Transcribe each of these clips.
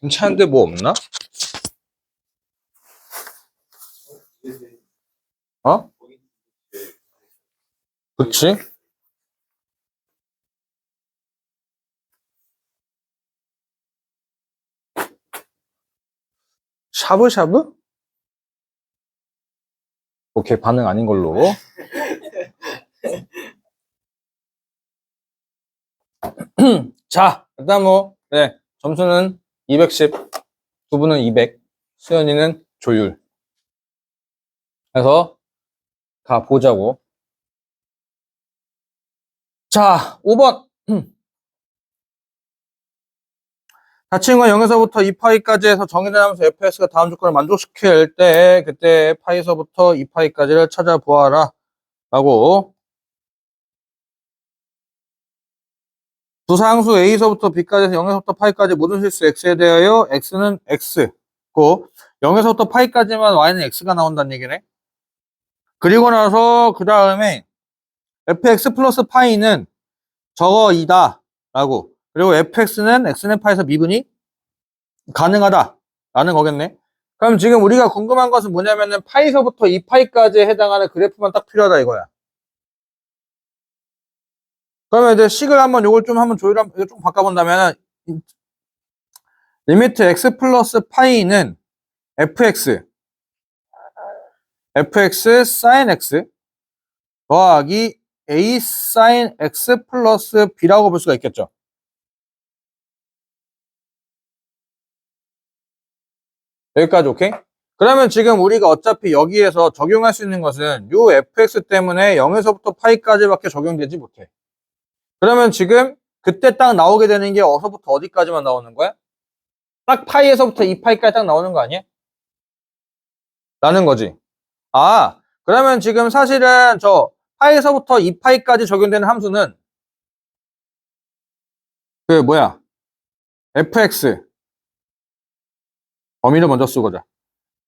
괜찮은데 뭐 없나? 어? 그치? 샤브샤브? 오케이, 반응 아닌 걸로. 자, 일단 뭐, 네, 점수는 210, 두 분은 200, 수연이는 조율. 그래서 가보자고. 자, 5번. 자칭과 0에서부터 2파이까지 해서 정의된 함수 fx가 다음 조건을 만족시킬 때, 그때 파이서부터 2파이까지를 찾아보아라. 라고. 부사항수 a서부터 b까지 해서 0에서부터 파이까지 모든 실수 x에 대하여 x는 x고 0에서부터 파이까지만 y는 x가 나온다는 얘기네. 그리고 나서 그 다음에 fx 플러스 파이는 저거이다 라고. 그리고 fx는 x는 파에서 미분이 가능하다 라는 거겠네. 그럼 지금 우리가 궁금한 것은 뭐냐면은 파이서부터 2파이까지에 해당하는 그래프만 딱 필요하다 이거야. 그러면 이제 식을 한번 요걸 좀 한번 이거 좀 바꿔본다면은 리미트 x 플러스 파이는 fx sin x 더하기 a sin x 플러스 b라고 볼 수가 있겠죠. 여기까지 오케이? 그러면 지금 우리가 어차피 여기에서 적용할 수 있는 것은 요 fx 때문에 0에서부터 파이까지밖에 적용되지 못해. 그러면 지금 그때 딱 나오게 되는 게 어서부터 어디까지만 나오는 거야? 딱 파이에서부터 2파이까지 딱 나오는 거 아니야? 라는 거지. 아, 그러면 지금 사실은 저 파이에서부터 2파이까지 적용되는 함수는 그 뭐야? fx 범위를 먼저 쓰고 자.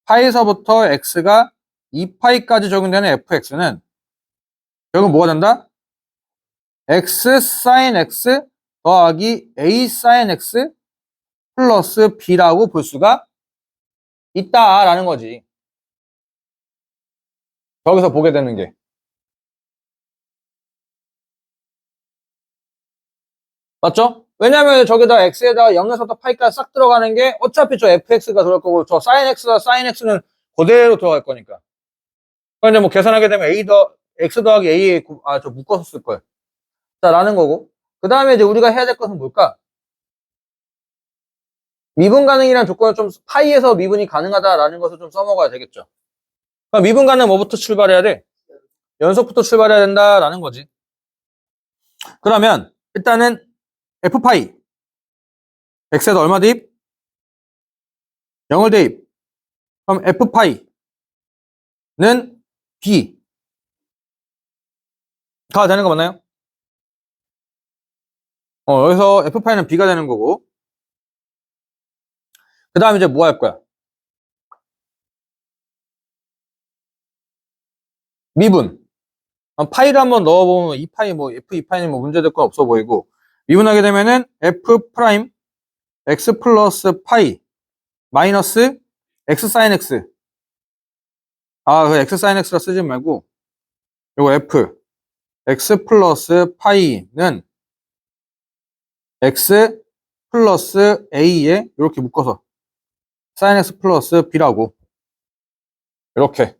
파이에서부터 x가 2파이까지 적용되는 fx는 결국 뭐가 된다? x sin x 더하기 a sin x 플러스 b라고 볼 수가 있다라는 거지. 저기서 보게 되는 게. 맞죠? 왜냐면 저기다 x에다가 0에서부터 파이까지 싹 들어가는 게 어차피 저 fx가 들어갈 거고 저 sin x와 sin x는 그대로 들어갈 거니까. 그러니까 이제 뭐 계산하게 되면 x 더하기 a에 저 묶어서 쓸 거예요. 자, 라는 거고. 그 다음에 이제 우리가 해야 될 것은 뭘까? 미분 가능이라는 조건을 좀 파이에서 미분이 가능하다라는 것을 좀 써먹어야 되겠죠. 그럼 미분 가능 뭐부터 출발해야 돼? 연속부터 출발해야 된다라는 거지. 그러면 일단은 f파이 x에다 얼마 대입? 0을 대입. 그럼 f파이는 b가 되는 거 맞나요? 여기서 f파이는 b가 되는 거고. 그 다음에 이제 뭐 할 거야? 미분. 파이를 한번 넣어보면 2파이 뭐 f2파이는 뭐 문제될 건 없어 보이고 미분하게 되면은 f 프라임 x 플러스 파이 마이너스 x 사인 x. 그 x 사인 x라 쓰지 말고 요거 f x 플러스 파이는 x 플러스 a에 이렇게 묶어서 사인 x 플러스 b라고 이렇게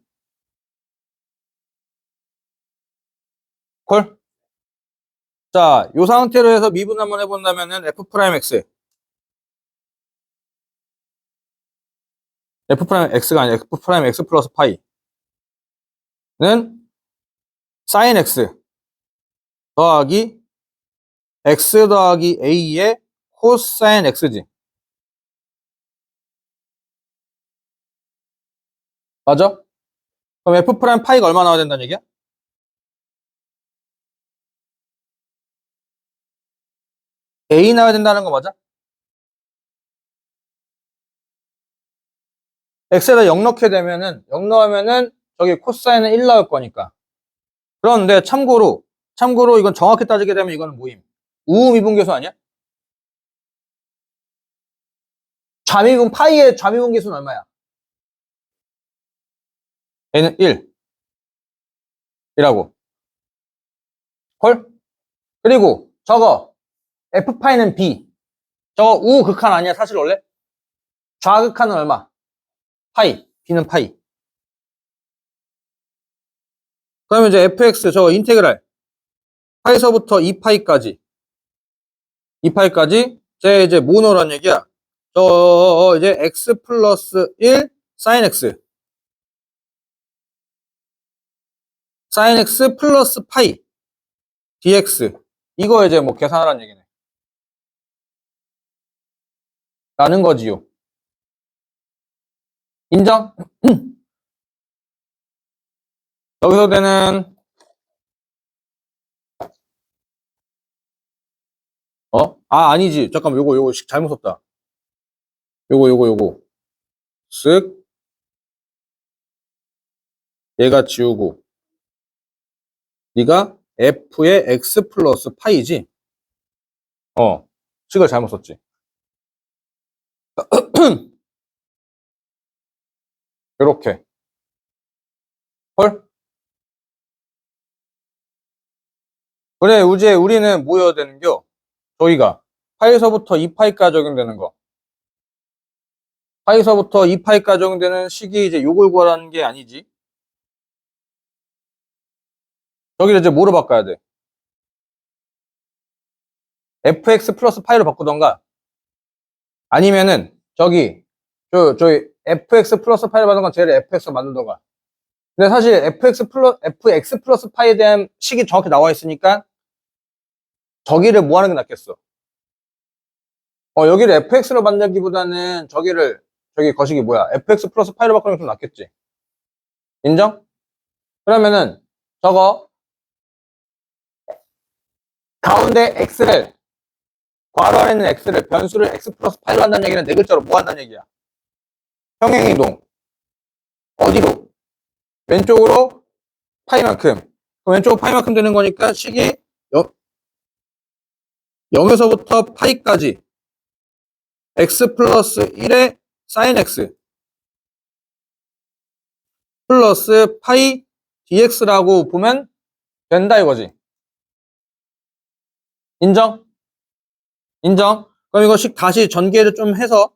콜? 자, 요 상태로 해서 미분 한번 해본다면은 f 프라임 x f 프라임 x가 아니라 f 프라임 x 플러스 파이는 사인 x 더하기 x 더하기 a의 코사인 x지. 맞아? 그럼 f 프라임 파이가 얼마 나와야 된다는 얘기야? a 나와야 된다는 거 맞아? x에다 0 넣게 되면은 0 넣으면은 저기 코사인은 1 나올 거니까. 그런데 참고로 이건 정확히 따지게 되면 이거는 모임. 우미분계수 아니야? 좌미분, 파이의 좌미분 계수는 얼마야? 얘는 1. 이라고. 헐? 그리고 저거, F파이는 B. 저거 우극한 아니야, 사실 원래? 좌극한은 얼마? 파이. B는 파이. 그러면 이제 fx 저거 인테그랄. 파이서부터 2파이까지. 2파이까지. 제 이제 뭐 넣으란 얘기야? 저 이제 x 플러스 1 사인 x. 사인 x 플러스 파이. dx. 이거 이제 뭐 계산하라는 얘기네. 라는 거지요. 인정? 여기서 되는 아니지. 잠깐만 요거 잘못 썼다. 요거 쓱 얘가 지우고 네가 f의 x 플러스 파이지? 식을 잘못 썼지. 요렇게. 헐? 그래, 우제 우리는 뭐여야 되는겨? 저희가 파이서부터 2파이까지 적용되는 거. 파이서부터 2파이까지 적용되는 식이 이제 요걸 구하라는 게 아니지. 저기를 이제 뭐로 바꿔야 돼? fx 플러스 파이로 바꾸던가 아니면은 저기 저희 fx 플러스 파이를 받는 건 쟤를 fx로 만들던가. 근데 사실 fx 플러스 파이에 대한 식이 정확히 나와 있으니까 저기를 뭐 하는 게 낫겠어? 여기를 fx로 만들기보다는 저기 거시기 뭐야? fx 플러스 파이로 바꾸는 게 좀 낫겠지. 인정? 그러면은 저거 가운데 x를 괄호 안에 있는 x를 변수를 x 플러스 파이로 한다는 얘기는 네 글자로 뭐 한다는 얘기야? 평행이동. 어디로? 왼쪽으로 파이만큼. 왼쪽으로 파이만큼 되는 거니까 식이 0에서부터 파이까지 x 플러스 1의 사인 x 플러스 파이 dx라고 보면 된다 이거지. 인정? 인정? 그럼 이거 다시 전개를 좀 해서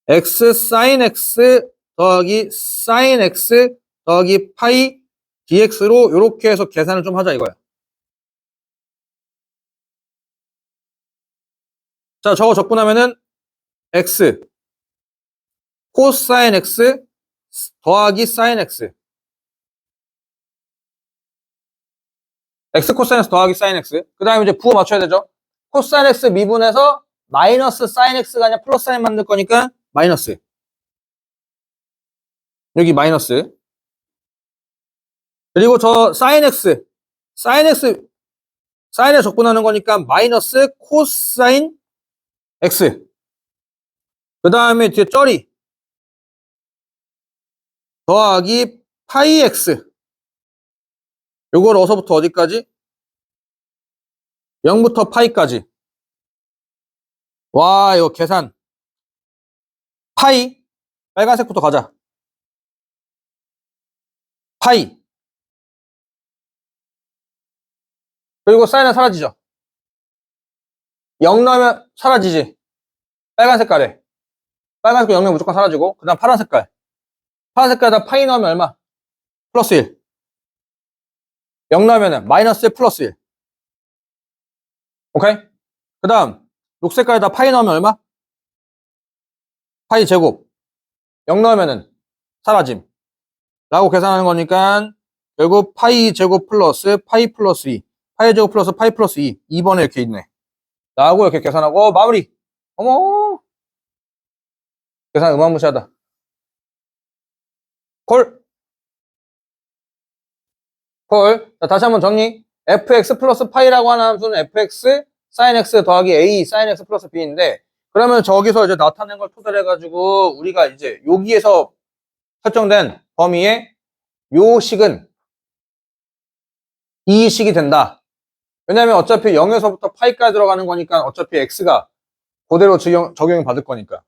x 사인 x 더하기 사인 x 더하기 파이 dx로 이렇게 해서 계산을 좀 하자 이거야. 자, 저거 적고 나면은 x 코사인 x 더하기 사인 x x 코사인 x 더하기 사인 x 그 다음에 이제 부호 맞춰야 되죠. 코사인 x 미분해서 마이너스 사인 x가 아니라 플러스 사인 만들 거니까 마이너스 여기 마이너스 그리고 저 사인 x 사인에 적고 나는 거니까 마이너스 코사인 x 그 다음에 뒤에 쩌리 더하기 파이 x 요걸 어서부터 어디까지? 0부터 파이까지. 와, 이거 계산. 파이. 빨간색부터 가자. 파이. 그리고 사인은 사라지죠. 0 넣으면 사라지지. 빨간 색깔에. 빨간 색깔 0 넣으면 무조건 사라지고. 그 다음 파란 색깔. 파란 색깔에다 파이 넣으면 얼마? 플러스 1. 0 넣으면 마이너스 1 플러스 1. 오케이? 그 다음 녹색깔에다 파이 넣으면 얼마? 파이 제곱 0 넣으면은 사라짐 라고 계산하는 거니까 결국 파이 제곱 플러스 파이 플러스 2 파이 제곱 플러스 파이 플러스 2 2번에 이렇게 있네 라고 이렇게 계산하고 마무리. 어머 계산 어마무시하다. 콜. 자, 다시 한번 정리. fx 플러스 파이라고 하는 함수는 fx sin x 더하기 a sin x 플러스 b인데 그러면 저기서 이제 나타낸 걸 토대로 해가지고 우리가 이제 여기에서 설정된 범위에 요 식은 이 식이 된다. 왜냐면 어차피 0에서부터 파이까지 들어가는 거니까 어차피 x가 그대로 적용이 받을 거니까.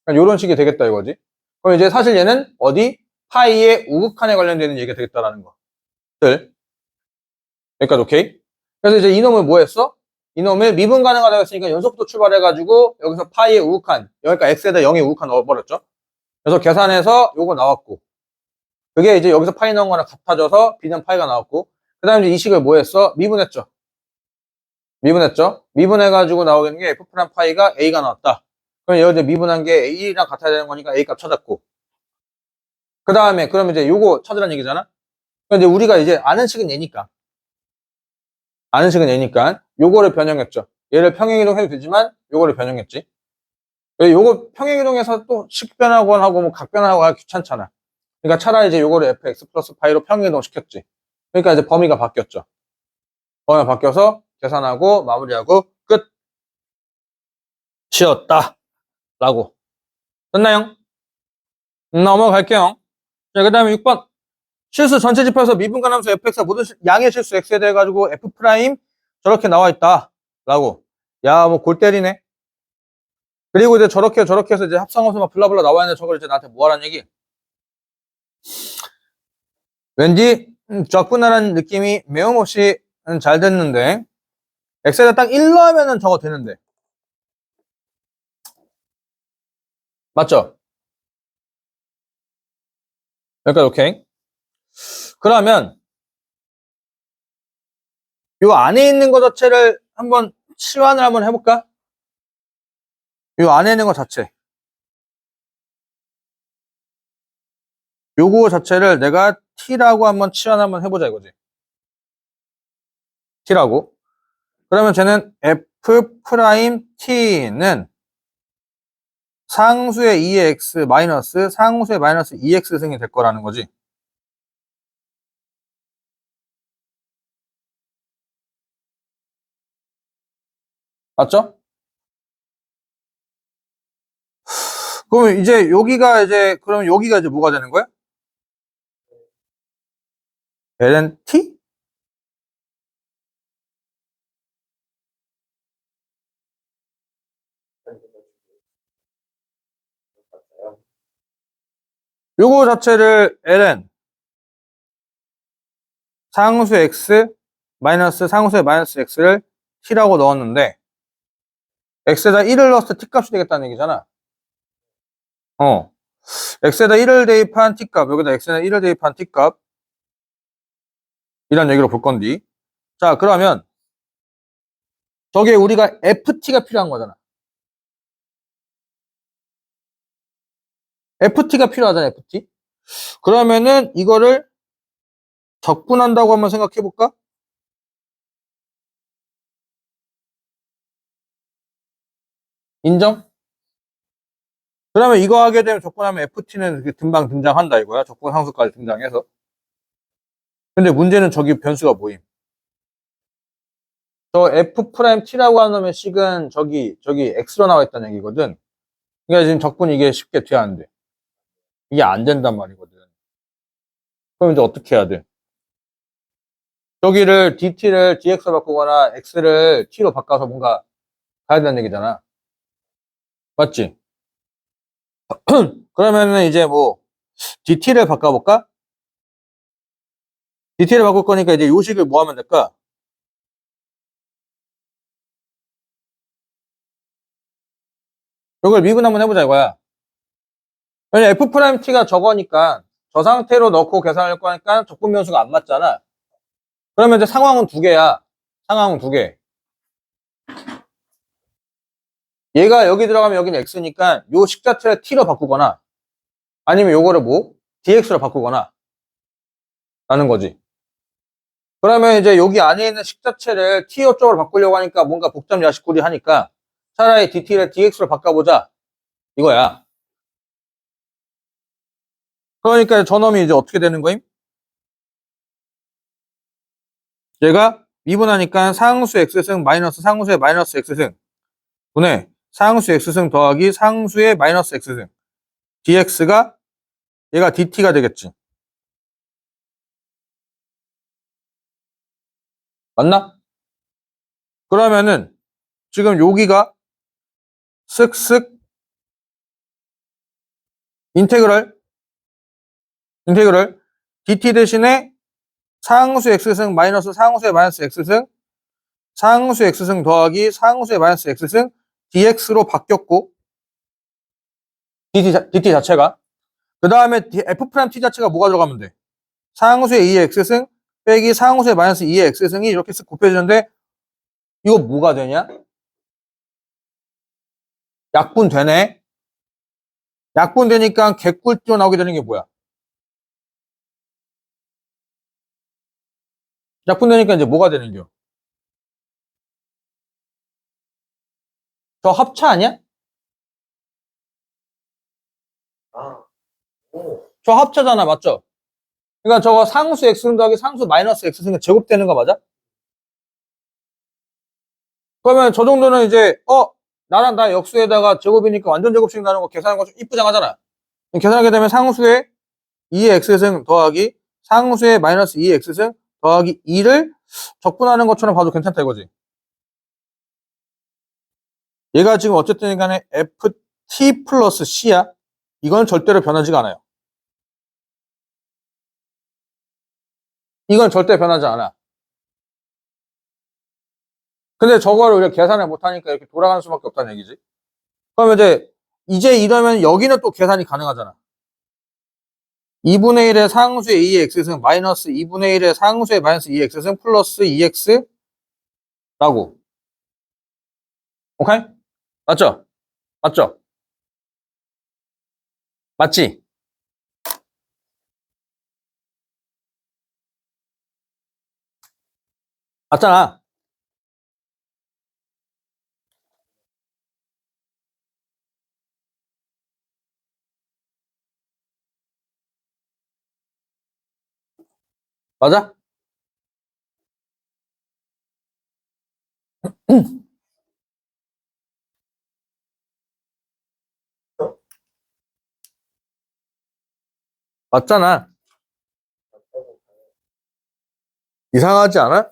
그러니까 이런 식이 되겠다 이거지. 그럼 이제 사실 얘는 어디? 파이의 우극한에 관련되는 얘기가 되겠다라는 거. 들. 여기까지 오케이? 그래서 이제 이놈을 뭐 했어? 이놈을 미분 가능하다고 했으니까 연속도 출발해가지고 여기서 파이의 우극한, 여기까 x에다 0의 우극한 넣어버렸죠. 그래서 계산해서 요거 나왔고, 그게 이제 여기서 파이 넣은 거랑 같아져서 b는 파이가 나왔고, 그 다음에 이제 이 식을 뭐 했어? 미분했죠. 미분했죠. 미분해가지고 나오는 게 f 프라임 파이가 a가 나왔다. 그럼 여기 이제 미분한 게 a랑 같아야 되는 거니까 a 값 찾았고, 그 다음에 그럼 이제 요거 찾으라는 얘기잖아. 근데 우리가 이제 아는 식은 얘니까. 아는 식은 얘니까 요거를 변형했죠. 얘를 평행이동 해도 되지만 요거를 변형했지. 왜 요거 평행이동해서 또 식변하고 하고 뭐 각변하고 하기 귀찮잖아. 그러니까 차라리 이제 요거를 fx 플러스 파이로 평행이동 시켰지. 그러니까 이제 범위가 바뀌었죠. 범위가 바뀌어서 계산하고 마무리하고 끝. 쉬었다. 라고. 됐나요? 넘어갈게요. 자, 그 다음에 6번. 실수 전체 집합에서 미분간함수 fx가 모든 양의 실수 x에 대해 가지고 f 프라임 저렇게 나와 있다. 라고. 야, 뭐 골 때리네. 그리고 이제 저렇게 해서 이제 합성함수 막 블라블라 나와 있는데 저걸 이제 나한테 뭐 하라는 얘기? 왠지 적분하라는 느낌이 매우없이 잘 됐는데 x에다 딱 1 넣으면은 저거 되는데. 맞죠? 여기까지 오케이. 그러면 요 안에 있는 거 자체를 한번 치환을 한번 해볼까? 요 안에 있는 거 자체. 요거 자체를 내가 t라고 한번 치환 한번 해보자 이거지. t라고. 그러면 쟤는 f 프라임 t는 상수의 2의 x 마이너스 상수의 마이너스 2x 승이 될 거라는 거지. 맞죠? 그러면 이제 여기가 이제 그러면 여기가 이제 뭐가 되는 거야? ln t? 요거 자체를 ln 상수 x 마이너스 상수의 마이너스 x를 t라고 넣었는데 x에다 1을 넣었을 때 t값이 되겠다는 얘기잖아. x에다 1을 대입한 t값, 여기다 x에다 1을 대입한 t값 이런 얘기로 볼 건디. 자, 그러면 저게 우리가 ft가 필요한 거잖아. ft가 필요하잖아, ft. 그러면은 이거를 적분한다고 한번 생각해 볼까? 인정? 그러면 이거 하게 되면 적분하면 ft는 금방 등장한다 이거야. 적분 상수까지 등장해서. 근데 문제는 저기 변수가 뭐임? 저 f 프라임 t라고 하는 식은 저기 x로 나와 있다는 얘기거든. 그러니까 지금 적분 이게 쉽게 돼야 안 돼. 이게 안 된단 말이거든. 그럼 이제 어떻게 해야 돼? 저기를 dt를 dx로 바꾸거나 x를 t로 바꿔서 뭔가 가야 된다는 얘기잖아. 맞지? 그러면은 이제 뭐 dt를 바꿔볼까? dt를 바꿀 거니까 이제 요 식을 뭐 하면 될까? 이걸 미분 한번 해보자 이거야. 왜냐 f 프라임 t가 저거니까 저 상태로 넣고 계산할 거니까 적분 변수가 안 맞잖아. 그러면 이제 상황은 두 개야. 상황은 두 개. 얘가 여기 들어가면 여기는 x니까 요 식 자체를 t로 바꾸거나 아니면 요거를 뭐 dx로 바꾸거나 라는 거지. 그러면 이제 여기 안에 있는 식 자체를 t어 쪽으로 바꾸려고 하니까 뭔가 복잡 야식구리 하니까 차라리 dt를 dx로 바꿔보자 이거야. 그러니까 저놈이 이제 어떻게 되는 거임? 얘가 미분하니까 상수 x승 마이너스 상수의 마이너스 x승 분의 상수 x승 더하기 상수의 마이너스 x승 dx가 얘가 dt가 되겠지. 맞나? 그러면은 지금 여기가 쓱쓱 인테그럴 dt 대신에 상수 x승 마이너스 상수의 마이너스 x승 상수 x승 더하기 상수의 마이너스 x승 dx로 바뀌었고 dt 자체가 그 다음에 f't 자체가 뭐가 들어가면 돼? 상수의 2의 x승 빼기 상수의 마이너스 2의 x승이 이렇게 쓱 곱해지는데 이거 뭐가 되냐? 약분 되네. 약분 되니까 개꿀띠로 나오게 되는 게 뭐야? 약분 되니까 이제 뭐가 되는겨? 저 합차 아니야? 저 합차잖아, 맞죠? 그러니까 저거 상수 x승 더하기 상수 마이너스 x승이 제곱되는 거 맞아? 그러면 저 정도는 이제 나랑 나 역수에다가 제곱이니까 완전 제곱식 나는 거 계산하는 거 좀 이쁘장하잖아. 계산하게 되면 상수의 2의 x승 더하기 상수의 마이너스 2의 x승 더하기 2를 적분하는 것처럼 봐도 괜찮다 이거지. 얘가 지금 어쨌든 간에 ft 플러스 c야. 이건 절대로 변하지가 않아요. 이건 절대 변하지 않아. 근데 저거를 우리가 계산을 못하니까 이렇게 돌아가는 수밖에 없다는 얘기지. 그러면 이제 이러면 여기는 또 계산이 가능하잖아. 2분의 1의 상수의 2의 x승 마이너스 2분의 1의 상수의 마이너스 2의 x승 플러스 2x 라고. 오케이? 맞죠? 맞죠? 맞지? 맞잖아. 맞아? 맞잖아. 이상하지 않아?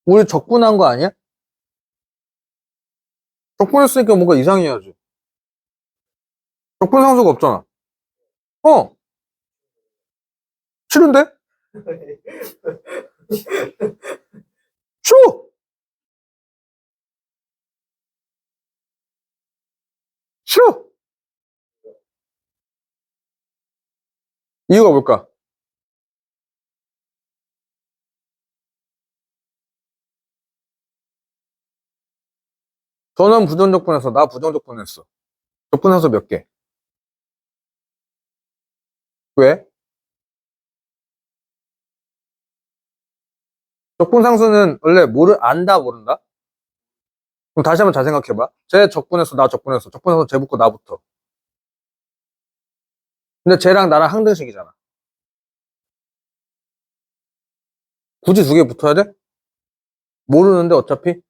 우리 적분한 거 아니야? 적분했으니까 뭔가 이상해야지. 적분 상수가 없잖아. 어, 싫은데? 싫어! 싫어! 이유가 뭘까? 저는 부정적분했어. 나 부정적분했어. 적분상수 몇 개? 왜? 적분상수는 원래 안다, 모른다? 그럼 다시 한번 잘 생각해봐. 쟤 적분했어, 나 적분했어. 적분상수 쟤 붙고 나부터. 근데 쟤랑 나랑 항등식이잖아. 굳이 두 개 붙어야 돼? 모르는데 어차피?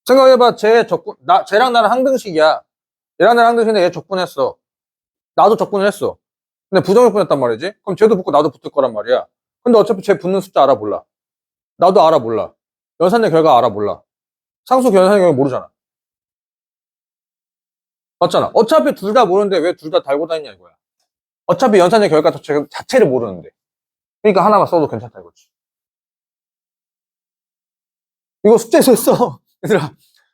생각해봐. 쟤랑 나랑 항등식이야. 얘랑 나랑 항등식인데 얘 적분했어. 나도 적분을 했어. 근데 부정적분했단 말이지? 그럼 쟤도 붙고 나도 붙을 거란 말이야. 근데 어차피 쟤 붙는 숫자 알아 몰라. 나도 알아 몰라. 연산된 결과 알아 몰라. 상수 연산된 결과 모르잖아. 맞잖아. 어차피 둘 다 모르는데 왜 둘 다 달고 다니냐 이거야. 어차피 연산된 결과 자체를 모르는데. 그러니까 하나만 써도 괜찮다 이거지. 이거 숙제에서 했어. 얘들아,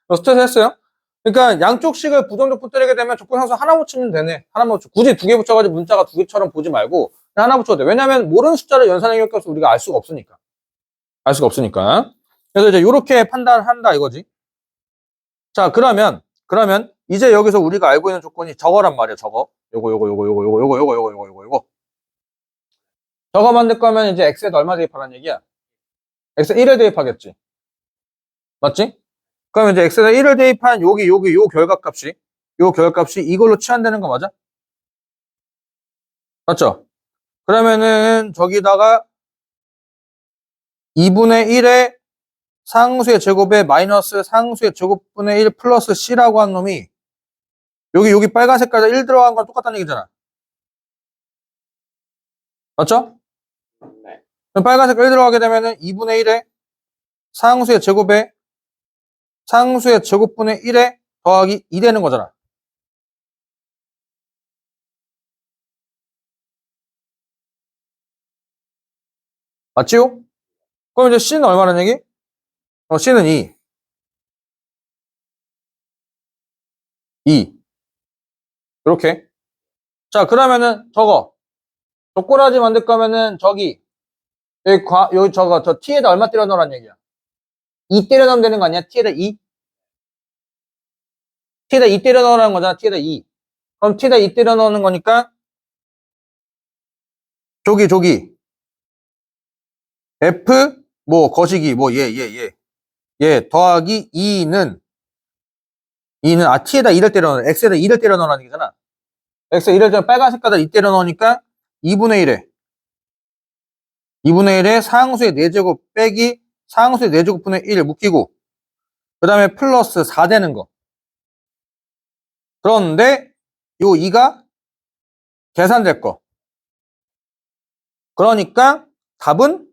너 숙제에서 했어요? 그러니까 양쪽 식을 부정적분 때리게 되면 적분상수 하나 붙이면 되네. 하나만 붙여. 굳이 두 개 붙여가지고 문자가 두 개처럼 보지 말고 그냥 하나 붙여도 돼. 왜냐면 모르는 숫자를 연산의 결과수 우리가 알 수가 없으니까. 알 수가 없으니까. 그래서 이제 이렇게 판단한다 이거지. 자, 그러면 이제 여기서 우리가 알고 있는 조건이 저거란 말이야. 저거. 요거. 저거 만들 거면 이제 x에다 얼마 대입하라는 얘기야? x에 1을 대입하겠지. 맞지? 그럼 이제 x에다 1을 대입한 요 결과값이 이걸로 치환되는 거 맞아? 맞죠? 그러면은 저기다가 2분의 1의 상수의 제곱에 마이너스 상수의 제곱분의 1 플러스 c라고 한 놈이 여기 빨간 색깔에 1 들어간 건 똑같다는 얘기잖아. 맞죠? 그럼 빨간색 1 들어가게 되면은 2분의 1에 상수의 제곱에 상수의 제곱분의 1에 더하기 2 되는 거잖아. 맞지요? 그럼 이제 C는 얼마라는 얘기? C는 2. 2. 이렇게. 자, 그러면은 저거. 족꼬라지 만들 거면은 저기, 여기 저거, 저 T에다 얼마 때려 넣으란 얘기야? 2 때려 넣으면 되는 거 아니야? T에다 2? T에다 2 때려 넣으라는 거잖아. T에다 2. 그럼 T에다 2 때려 넣는 거니까, 저기. F, 뭐, 거시기, 뭐, 얘, 더하기 2는, T에다 2를 때려 넣어. X에다 2를 때려 넣으라는 얘기잖아. X에 2를 때려, 빨간 색깔에다 2 때려 넣으니까 2분의 1에. 2분의 1에 상수의 4제곱 빼기 상수의 4제곱분의 1 묶이고, 그 다음에 플러스 4 되는 거. 그런데, 요 2가 계산될 거. 그러니까, 답은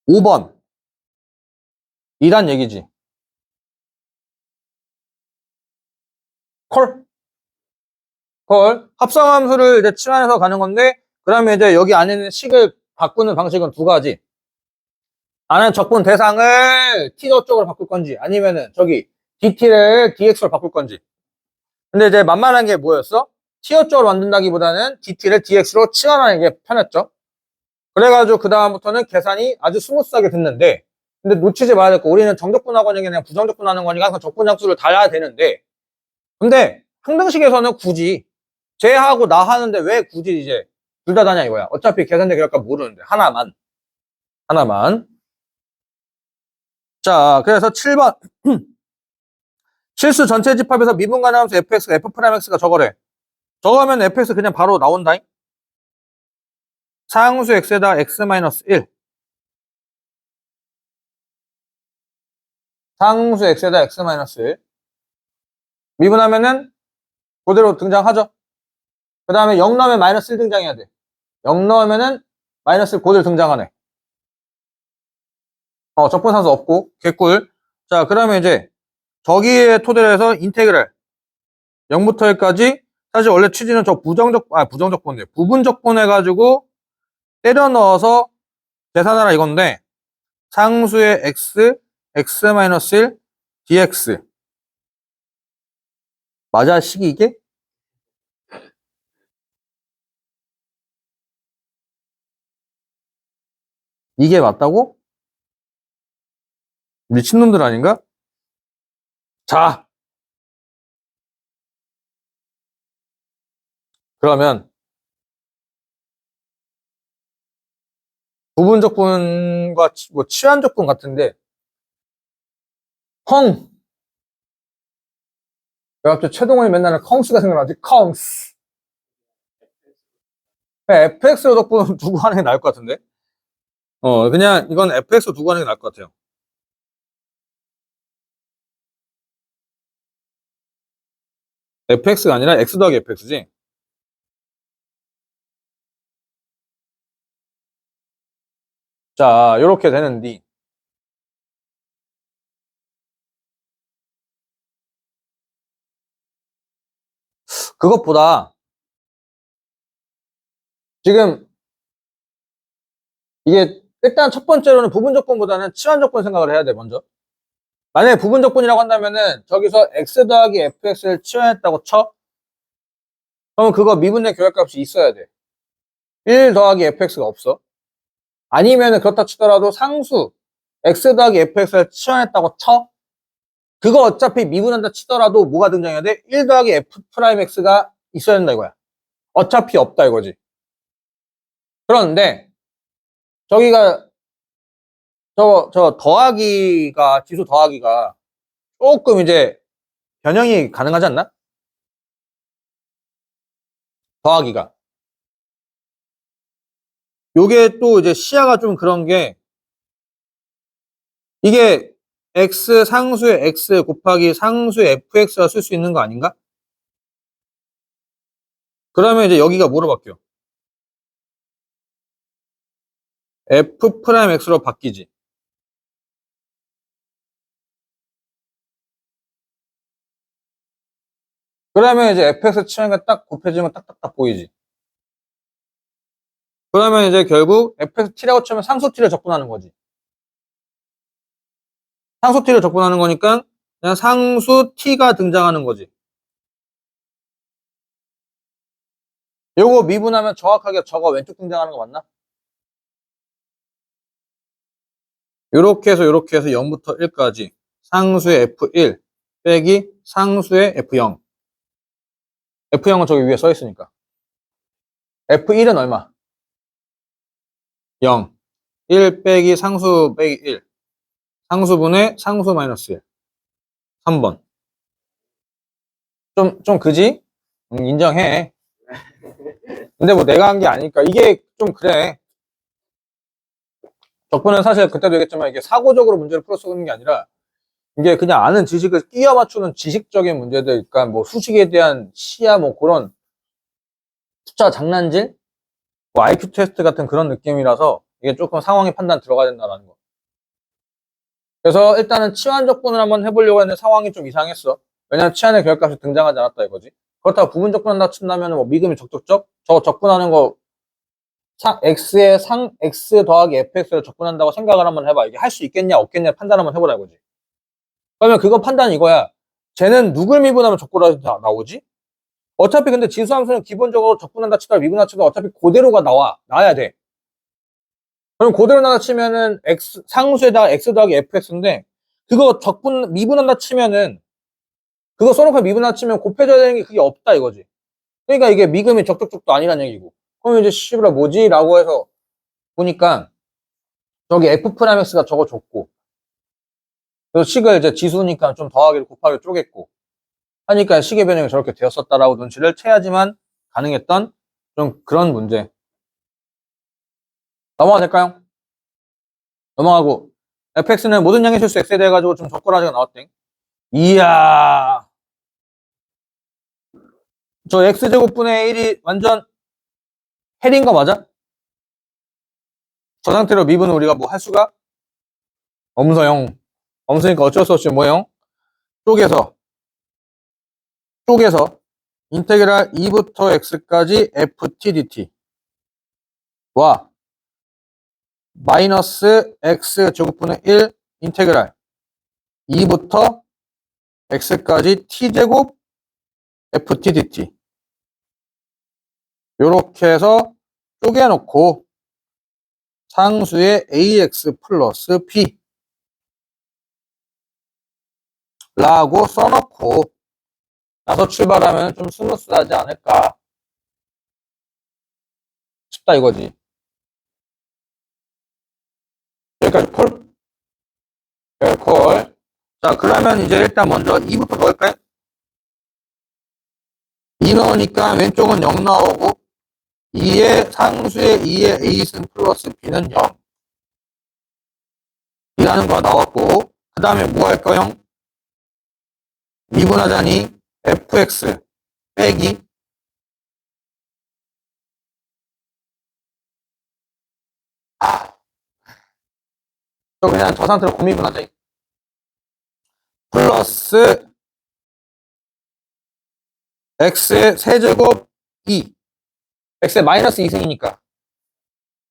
5번. 이란 얘기지. 콜. 합성함수를 이제 치환해서 가는 건데, 그러면 이제 여기 안에는 식을 바꾸는 방식은 두 가지. 나는 적분 대상을 t조 쪽으로 바꿀 건지, 아니면은 저기 dt를 dx로 바꿀 건지. 근데 이제 만만한 게 뭐였어? t조 쪽으로 만든다기보다는 dt를 dx로 치환하는 게 편했죠. 그래가지고 그 다음부터는 계산이 아주 스무스하게 됐는데, 근데 놓치지 말아야 될 거, 우리는 정적분하고 그냥 부정적분하는 거니까 항상 적분함수를 달아야 되는데, 근데 항등식에서는 굳이 쟤하고 나 하는데 왜 굳이 이제 둘 다 다냐 이거야. 어차피 계산대 결과 모르는데 하나만. 자, 그래서 7번 실수 전체 집합에서 미분가능함수 fx, f'x가 저거래. 저거면 fx 그냥 바로 나온다잉. 상수 x에다 x-1. 상수 x에다 x-1. 미분하면은 그대로 등장하죠. 그 다음에 0 넣으면 마이너스 1 등장해야 돼. 0 넣으면은 마이너스 1 그대로 등장하네. 적분상수 없고 개꿀. 자, 그러면 이제 저기에 토대로 해서 인테그랄 0부터 1까지. 사실 원래 취지는 저 부정적분이에요. 부분적분 해가지고 때려 넣어서 계산하라 이건데, 상수의 x, x-1, dx. 맞아, 식이 이게? 이게 맞다고? 미친놈들 아닌가? 자, 그러면 부분적분과 뭐 치환적분 같은데, 컹! 왜 갑자기 최동원이 맨날 컹스가 생각나지? 컹스. fx로 적분 두고 하는 게 나을 것 같은데? 그냥 이건 fx로 두고 하는 게 나을 것 같아요. fx가 아니라 x 더하기 fx지? 자, 요렇게 되는데, 그것보다 지금 이게 일단 첫 번째로는 부분적분보다는 치환적분 생각을 해야 돼, 먼저. 만약에 부분적분이라고 한다면은 저기서 x 더하기 fx를 치환했다고 쳐? 그러면 그거 미분의 교역값이 있어야 돼. 1 더하기 fx가 없어. 아니면은 그렇다 치더라도 상수 x 더하기 fx를 치환했다고 쳐? 그거 어차피 미분한다 치더라도 뭐가 등장해야 돼? 1 더하기 f 프라임 x가 있어야 된다 이거야. 어차피 없다 이거지. 그런데 저기가 저 더하기가 지수 더하기가 조금 이제 변형이 가능하지 않나? 더하기가. 요게 또 이제 시야가 좀 그런 게, 이게 x 상수의 x 곱하기 상수의 fx가 쓸 수 있는 거 아닌가? 그러면 이제 여기가 뭐로 바뀌어? F'X로 바뀌지. 그러면 이제 fx 치환가 딱 곱해지면 딱딱딱 보이지. 그러면 이제 결국 fx t라고 치면 상수 t를 적분하는 거지. 상수 t를 적분하는 거니까 그냥 상수 t가 등장하는 거지. 요거 미분하면 정확하게 저거 왼쪽 등장하는 거 맞나? 요렇게 해서 0부터 1까지 상수의 f1 빼기 상수의 f0. f0은 저기 위에 써 있으니까. f1은 얼마? 0. 1 빼기 상수 빼기 1. 상수분의 상수 마이너스 1. 3번. 좀 그지? 인정해. 근데 뭐 내가 한 게 아니니까 이게 좀 그래. 덕분은 사실 그때도 얘기했지만 이게 사고적으로 문제를 풀어 쓰는 게 아니라 이게 그냥 아는 지식을 끼워 맞추는 지식적인 문제들, 그러니까 뭐 수식에 대한 시야 뭐 그런 숫자 장난질? 뭐 IQ 테스트 같은 그런 느낌이라서 이게 조금 상황의 판단 들어가야 된다는 거. 그래서 일단은 치환 적분을 한번 해보려고 했는데 상황이 좀 이상했어. 왜냐면 치환의 결값이 등장하지 않았다 이거지. 그렇다고 부분 적분한다 친다면 뭐 미금이 적적적? 저거 적분하는 거 x에 x 더하기 fx를 적분한다고 생각을 한번 해봐. 이게 할 수 있겠냐 없겠냐 판단 한번 해보라 이거지. 그러면 그거 판단 이거야. 쟤는 누굴 미분하면 적분하지 나오지? 어차피 근데 진수함수는 기본적으로 적분한다 치더라도 미분한다 치더라도 어차피 그대로가 나와야 돼. 그럼 그대로 나다 치면은 상수에다가 x 더하기 fx인데 그거 미분한다 치면은 그거 써놓고 미분한다 치면 곱해져야 되는 게 그게 없다 이거지. 그러니까 이게 미금이 적적적도 아니란 얘기고. 그럼 이제 씨부라 뭐지? 라고 해서 보니까 저기 f'x가 저거 줬고 그래서 식을 이제 지수니까 좀 더하기를 곱하기를 쪼갰고 하니까 식의 변형이 저렇게 되었었다라고 눈치를 채야지만 가능했던 좀 그런 문제. 넘어가 될까요? 넘어가고 fx는 모든 양의 실수 x에 대해 가지고 좀 적절하지가 나왔대. 이야, 저 x제곱분의 1이 완전 헬인 거 맞아? 저 상태로 미분은 우리가 뭐 할 수가 없어요. 없으니까 어쩔 수 없이 뭐요? 쪼개서 인테그랄 2부터 x까지 ft dt 와 마이너스 x제곱분의 1 인테그랄 2부터 x까지 t제곱 ft dt 요렇게 해서 쪼개놓고 상수의 ax 플러스 b 라고 써놓고 나서 출발하면 좀 스무스하지 않을까 싶다 이거지. 여기까지 콜? 콜. 자, 그러면 이제 일단 먼저 2부터 넣을까요? 2 넣으니까 왼쪽은 0 나오고 2의 상수의 2의 a승 플러스 b는 0 이라는 거 나왔고 그 다음에 뭐 할까요? 미분하자니 fx 빼기 저 그냥 저 상태로 고미분하자 플러스 x의 세제곱 2 x의 마이너스 2승이니까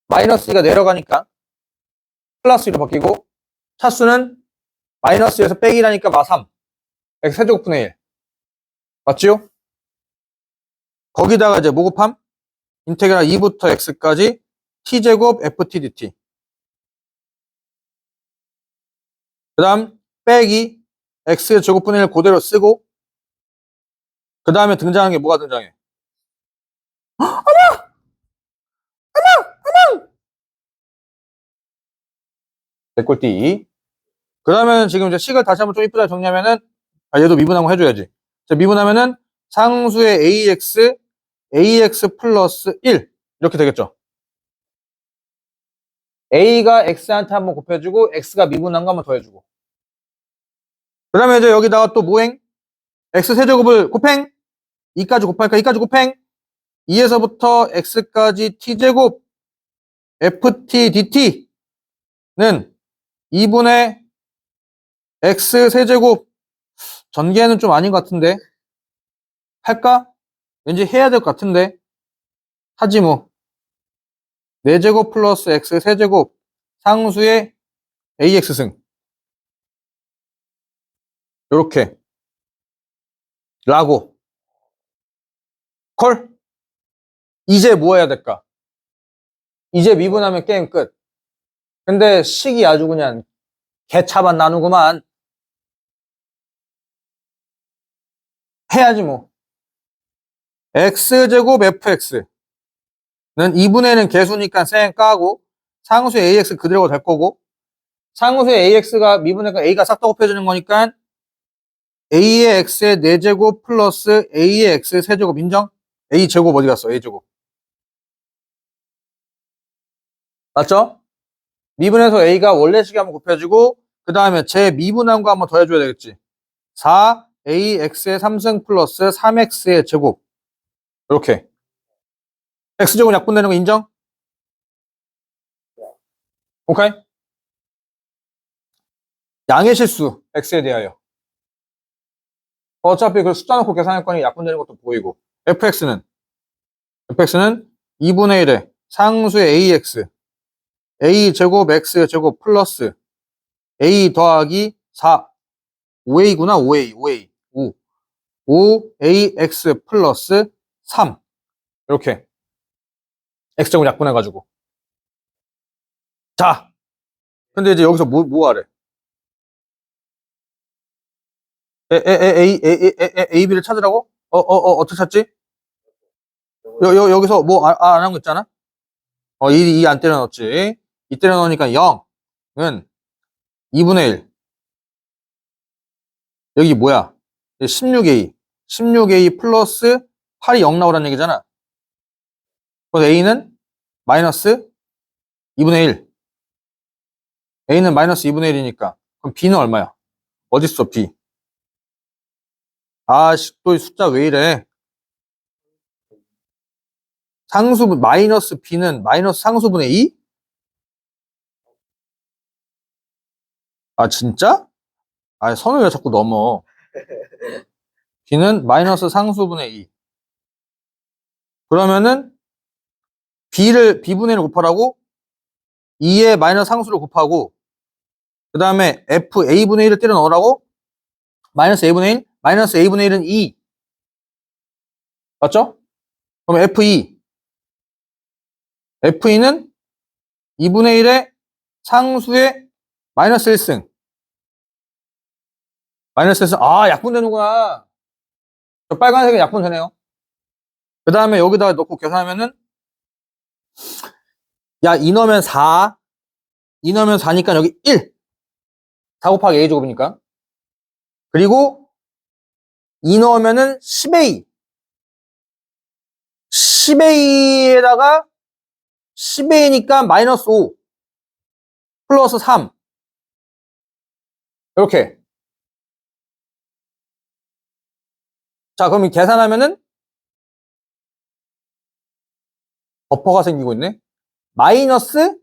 마이너스 2가 내려가니까 플러스 2로 바뀌고 차수는 마이너스 2에서 빼기라니까 마3 x 세제곱분의 1 맞지요? 거기다가 이제 뭐 곱함? 인테그랄 2부터 x까지 t제곱 ft dt 그 다음 빼기 x제곱분의 1 그대로 쓰고 그 다음에 등장한 게 뭐가 등장해? 개꿀띠. 그러면 지금 이제 식을 다시 한번 좀 이쁘게 정리하면은 얘도 미분한 거 해줘야지. 자, 미분하면은 상수의 ax 플러스 1 이렇게 되겠죠. a가 x한테 한번 곱해주고 x가 미분한 거 한번 더해주고 그 다음에 이제 여기다가 또 뭐행? x 세제곱을 곱행 2까지 곱하니까 2까지 곱행 2에서부터 x까지 t제곱 ft dt는 2분의 x 세제곱. 전개는 좀 아닌 것 같은데 할까? 왠지 해야 될 것 같은데 하지 뭐. 4제곱 플러스 x 세제곱 상수의 ax승. 요렇게 라고. 콜? 이제 뭐 해야 될까? 이제 미분하면 게임 끝. 근데 식이 아주 그냥 개차반 나누구만. 해야지 뭐. x제곱 fx는 2분의 1은 개수니까 쌩 까고 상수의 ax 그대로 될 거고 상수의 ax가 미분의 a가 싹 다 곱해지는 거니까 a의 x의 4제곱 플러스 a의 x의 세제곱 인정? a제곱 어디 갔어? a제곱. 맞죠? 미분에서 a가 원래식이 한번 곱해지고 그 다음에 제 미분한 거 한번 더해줘야 되겠지. 4ax의 3승 플러스 3x의 제곱. 이렇게 x제곱 약분되는 거 인정? 오케이? 양의 실수 x에 대하여 어차피 그 숫자 놓고 계산할 거니 약분되는 것도 보이고 fx는 2분의 1에 상수의 ax a제곱 x제곱 플러스 a 더하기 4 5a구나 5a 5ax 플러스 3 이렇게 x제곱 약분해가지고 자 근데 이제 여기서 뭐 하래? A, B를 찾으라고? 어떻게 찾지? 여기서 뭐 안 한 거 있잖아? 이 안 때려 넣었지. 이 때려 넣으니까 0은 2분의 1. 여기 뭐야? 16A. 16A 플러스 8이 0 나오라는 얘기잖아. 그래서 A는 마이너스 2분의 1. A는 마이너스 2분의 1이니까. 그럼 B는 얼마야? 어딨어, B? 또 이 숫자 왜 이래? 상수분, 마이너스 B는 마이너스 상수분의 2? 진짜? 선을 왜 자꾸 넘어? B는 마이너스 상수분의 2. 그러면은 B분의 1을 곱하라고 2의 마이너스 상수를 곱하고 그 다음에 F A분의 1을 때려 넣으라고 마이너스 A분의 1 마이너스 A분의 1은 2 맞죠? 그럼 F2는 2분의 1의 상수의 마이너스 1승 마이너스 1승 약분되는구나. 저 빨간색은 약분되네요. 그 다음에 여기다가 넣고 계산하면은 2 넣으면 4 2 넣으면 4니까 여기 1 4 곱하기 A제곱이니까 그리고 2 넣으면은 10A 10A에다가 10A니까 마이너스 5 플러스 3 이렇게. 자 그럼 계산하면은 버퍼가 생기고 있네. 마이너스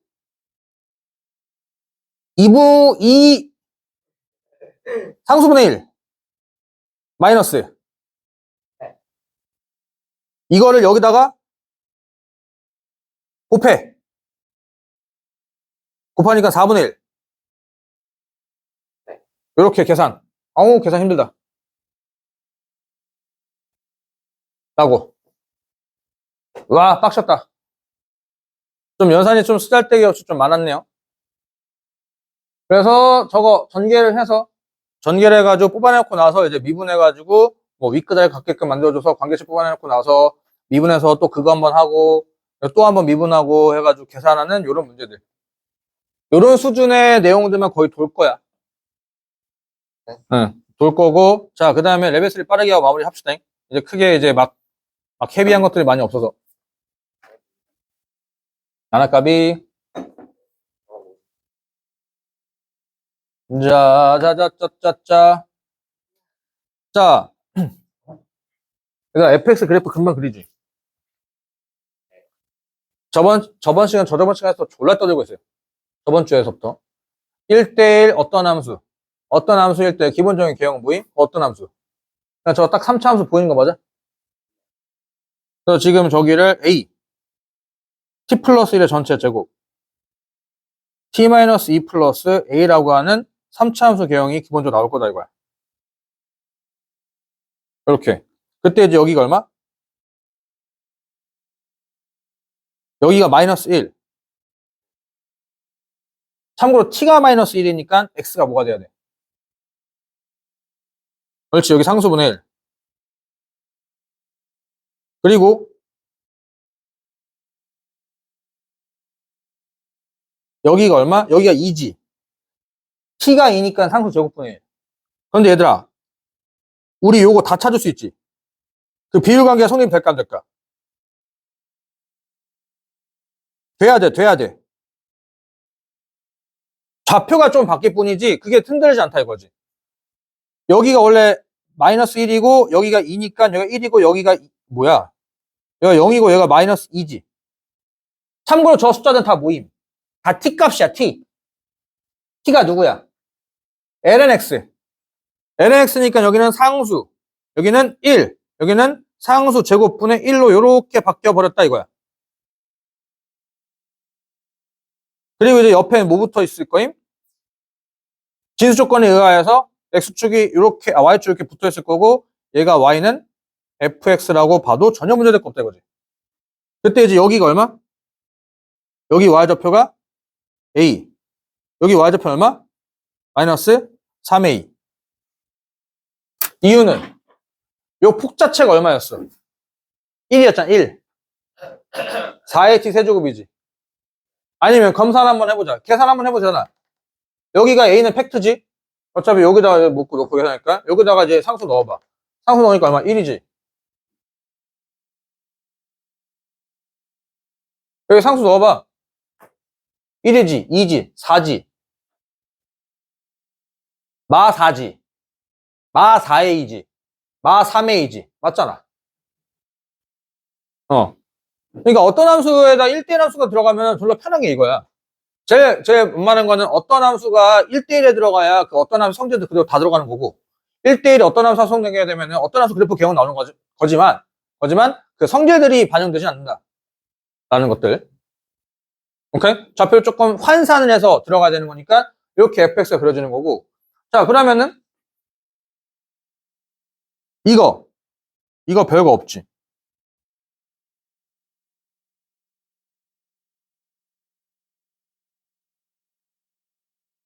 2 상수분의 1 마이너스 이거를 여기다가 곱하니까 4분의 1 이렇게 계산. 계산 힘들다 라고. 와 빡쳤다. 좀 연산이 좀 쓰잘데기 없이 좀 많았네요. 그래서 저거 전개를 해가지고 뽑아내놓고 나서 이제 미분해가지고 뭐 윗그다리 갖게끔 만들어줘서 관계식 뽑아내놓고 나서 미분해서 또 그거 한번 하고 또 한번 미분하고 해가지고 계산하는 요런 문제들. 요런 수준의 내용들만 거의 돌 거야. 응, 돌 거고. 자, 그 다음에 레벨 3 빠르게 하고 마무리 합시다. 이제 크게 이제 막 헤비한 것들이 많이 없어서. 나나까비. 자. 자, 그러니까 fx 그래프 금방 그리지. 저번 시간, 저저번 시간에서 졸라 떠들고 있어요. 저번 주에서부터. 1대1 어떤 함수. 어떤 함수일 때 기본적인 개형 부위? 어떤 함수. 그냥 저 딱 3차 함수 보이는 거 맞아? 그래서 지금 저기를 A. t 플러스 1의 전체 제곱. t-2 플러스 a라고 하는 3차 함수 개형이 기본적으로 나올 거다 이거야. 이렇게. 그때 이제 여기가 얼마? 여기가 마이너스 1. 참고로 t가 마이너스 1이니까 x가 뭐가 돼야 돼? 그렇지. 여기 상수분의 1. 그리고 여기가 얼마? 여기가 2지. t가 2니까 상수 제곱분의 1. 그런데 얘들아, 우리 요거 다 찾을 수 있지. 그 비율관계가 성립될까 안 될까? 돼야 돼. 좌표가 좀 바뀔 뿐이지 그게 튼들지 않다 이거지. 여기가 원래 마이너스 1이고 여기가 2니까 여기가 1이고 여기가 뭐야? 여기가 0이고 여기가 마이너스 2지. 참고로 저 숫자는 다 모임. 다 t 값이야, t. t가 누구야? lnx. lnx니까 여기는 상수, 여기는 1, 여기는 상수 제곱분의 1로 이렇게 바뀌어버렸다 이거야. 그리고 이제 옆에 뭐 붙어 있을 거임? 진수 조건에 의하여서 x축이 이렇게, y축 이렇게 붙어 있을 거고, 얘가 y는 fx라고 봐도 전혀 문제될 거 없다 이거지. 그때 이제 여기가 얼마? 여기 y좌표가 a. 여기 y좌표 얼마? 마이너스 3a. 이유는 요 폭 자체가 얼마였어? 1이었잖아, 1. 4의 t 세제곱이지. 아니면 검사 한번 해보자. 계산 한번 해보잖아. 여기가 a는 팩트지? 어차피 여기다가 놓고 계산하니까 여기다가 이제 상수 넣어봐. 상수 넣으니까 얼마? 1이지. 여기 상수 넣어봐. 1이지, 2지, 4지. 마 4지. 마 4a이지. 마 3a이지. 맞잖아. 그러니까 어떤 함수에다 1대1 함수가 들어가면 졸라 편한 게 이거야. 제일 원하는 거는 어떤 함수가 1대1에 들어가야 그 어떤 함수 성질도 그대로 다 들어가는 거고, 1대1이 어떤 함수가 성공하게 되면 어떤 함수 그래프 개형 나오는 거지만 그 성질들이 반영되지 않는다. 라는 것들. 오케이? 좌표를 조금 환산을 해서 들어가야 되는 거니까 이렇게 fx가 그려지는 거고. 자, 그러면은 이거 별거 없지.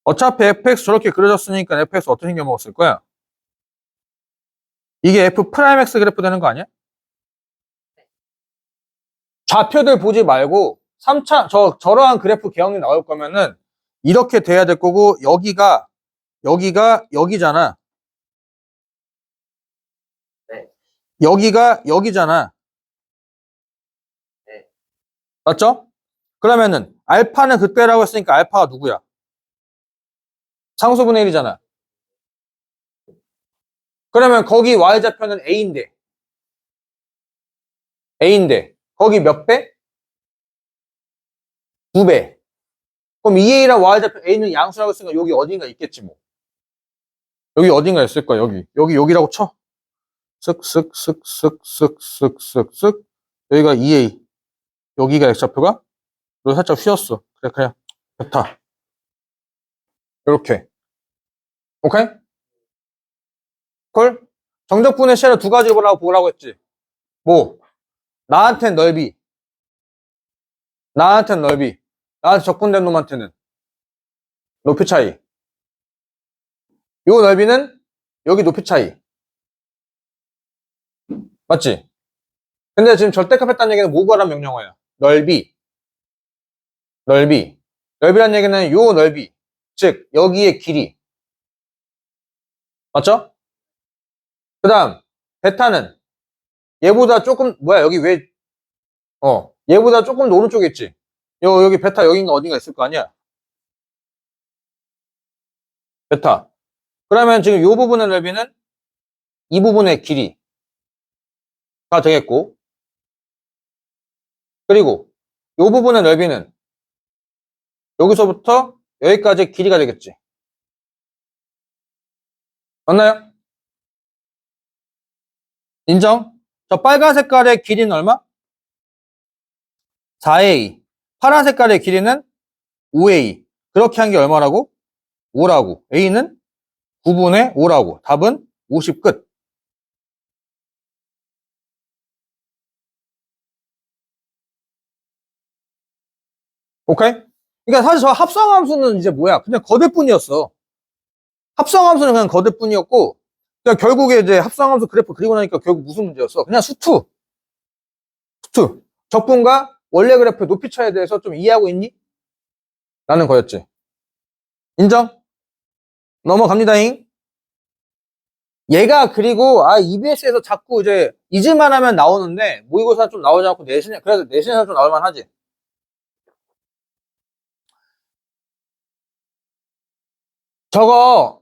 어차피 fx 저렇게 그려졌으니까 fx 어떻게 생겨먹었을 거야? 이게 f'x 그래프 되는 거 아니야? 좌표들 보지 말고 3차 저러한 그래프 개형이 나올 거면은 이렇게 돼야 될 거고, 여기가 여기잖아. 네. 여기가 여기잖아. 네. 맞죠? 그러면은 알파는 그때라고 했으니까 알파가 누구야? 상수분의 1이잖아. 그러면 거기 y좌표는 a인데 거기 몇 배? 2배. 그럼 2a랑 y좌표 a는 양수라고 했으니까 여기 어딘가 있겠지 뭐. 여기 어딘가 있을 거야. 여기라고 쳐. 쓱쓱쓱쓱쓱쓱쓱쓱. 여기가 2a. 여기가 x좌표가? 여기 살짝 휘었어. 그래, 그냥 베타. 이렇게. 오케이? 콜? 정적분의 쉐를 두 가지 보라고 했지. 뭐? 나한텐 넓이. 나한테 적분된 놈한테는 높이 차이. 요 넓이는 여기 높이 차이. 맞지? 근데 지금 절대값했다는 얘기는 뭐 구하라는 명령어야? 넓이란 얘기는 요 넓이. 즉, 여기의 길이. 맞죠? 그 다음, 베타는 얘보다 조금, 여기 왜, 얘보다 조금 더 오른쪽에 있지? 여기 베타 여긴가 어딘가 있을 거 아니야? 베타. 그러면 지금 요 부분의 넓이는 이 부분의 길이가 되겠고, 그리고 요 부분의 넓이는 여기서부터 여기까지 길이가 되겠지. 맞나요? 인정? 저 빨간 색깔의 길이는 얼마? 4a. 파란 색깔의 길이는 5a. 그렇게 한 게 얼마라고? 5라고. a는 9분의 5라고. 답은 50 끝. 오케이? 그러니까 사실 저 합성함수는 이제 뭐야? 그냥 거대뿐이었어. 합성함수는 그냥 거대뿐이었고, 그러니까 결국에 이제 합성함수 그래프 그리고 나니까 결국 무슨 문제였어? 그냥 수투. 수투. 적분과 원래 그래프의 높이 차이에 대해서 좀 이해하고 있니? 라는 거였지. 인정? 넘어갑니다잉. 얘가 그리고 EBS에서 자꾸 이제 잊을만 하면 나오는데 모의고사 좀 나오지 않고 내신에 그래서 내신에서 좀 나올만 하지. 저거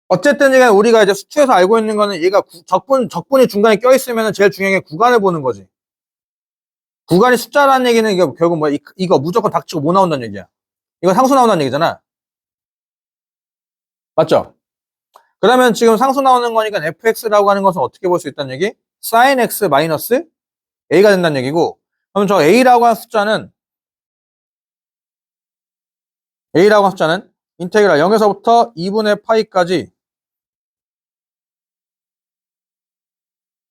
어쨌든 간에 우리가 이제 수투에서 알고 있는 거는 얘가 적분이 중간에 껴있으면 제일 중요한 게 구간을 보는 거지. 구간이 숫자라는 얘기는 이게 결국 뭐야? 이거 무조건 닥치고 뭐 나온다는 얘기야. 이거 상수 나온다는 얘기잖아. 맞죠? 그러면 지금 상수 나오는 거니까 fx라고 하는 것은 어떻게 볼 수 있다는 얘기? sin x 마이너스 a가 된다는 얘기고, 그럼 저 a라고 하는 숫자는 인테그랄 0에서부터 2분의 파이까지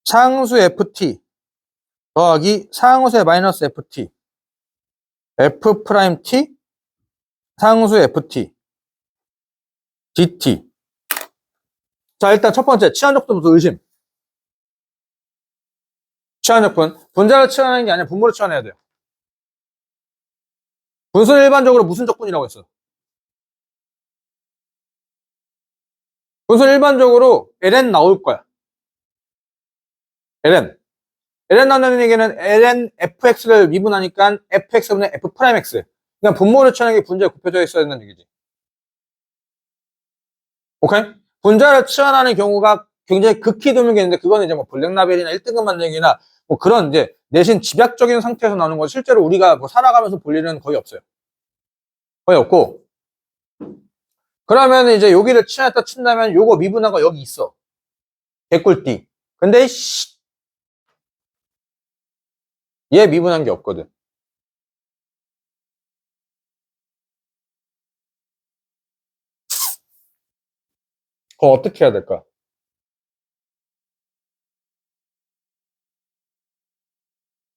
상수 ft 더하기 상수의 마이너스 ft f 프라임 t 상수 ft dt. 자, 일단 첫 번째 치환적분부터 의심. 치환적분. 분자를 치환하는 게 아니라 분모를 치환해야 돼요. 분수는 일반적으로 무슨 적분이라고 했어? 분수는 일반적으로 ln 나올 거야. ln. ln 나온다는 얘기는 ln fx를 미분하니까 fx분의 f 프라임 x. 그냥 분모를 치환하는 게 분자에 곱해져 있어야 된다는 얘기지. 오케이? 분자를 치환하는 경우가 굉장히 극히 드물겠는데 그거는 이제 뭐 블랙라벨이나 1등급 만들기나 뭐 그런 이제 내신 집약적인 상태에서 나오는 거 실제로 우리가 뭐 살아가면서 볼 일은 거의 없어요. 거의 없고. 그러면 이제 여기를 치환했다 친다면 요거 미분한 거 여기 있어. 개꿀띠. 근데 얘 미분한 게 없거든. 그거 어떻게 해야 될까?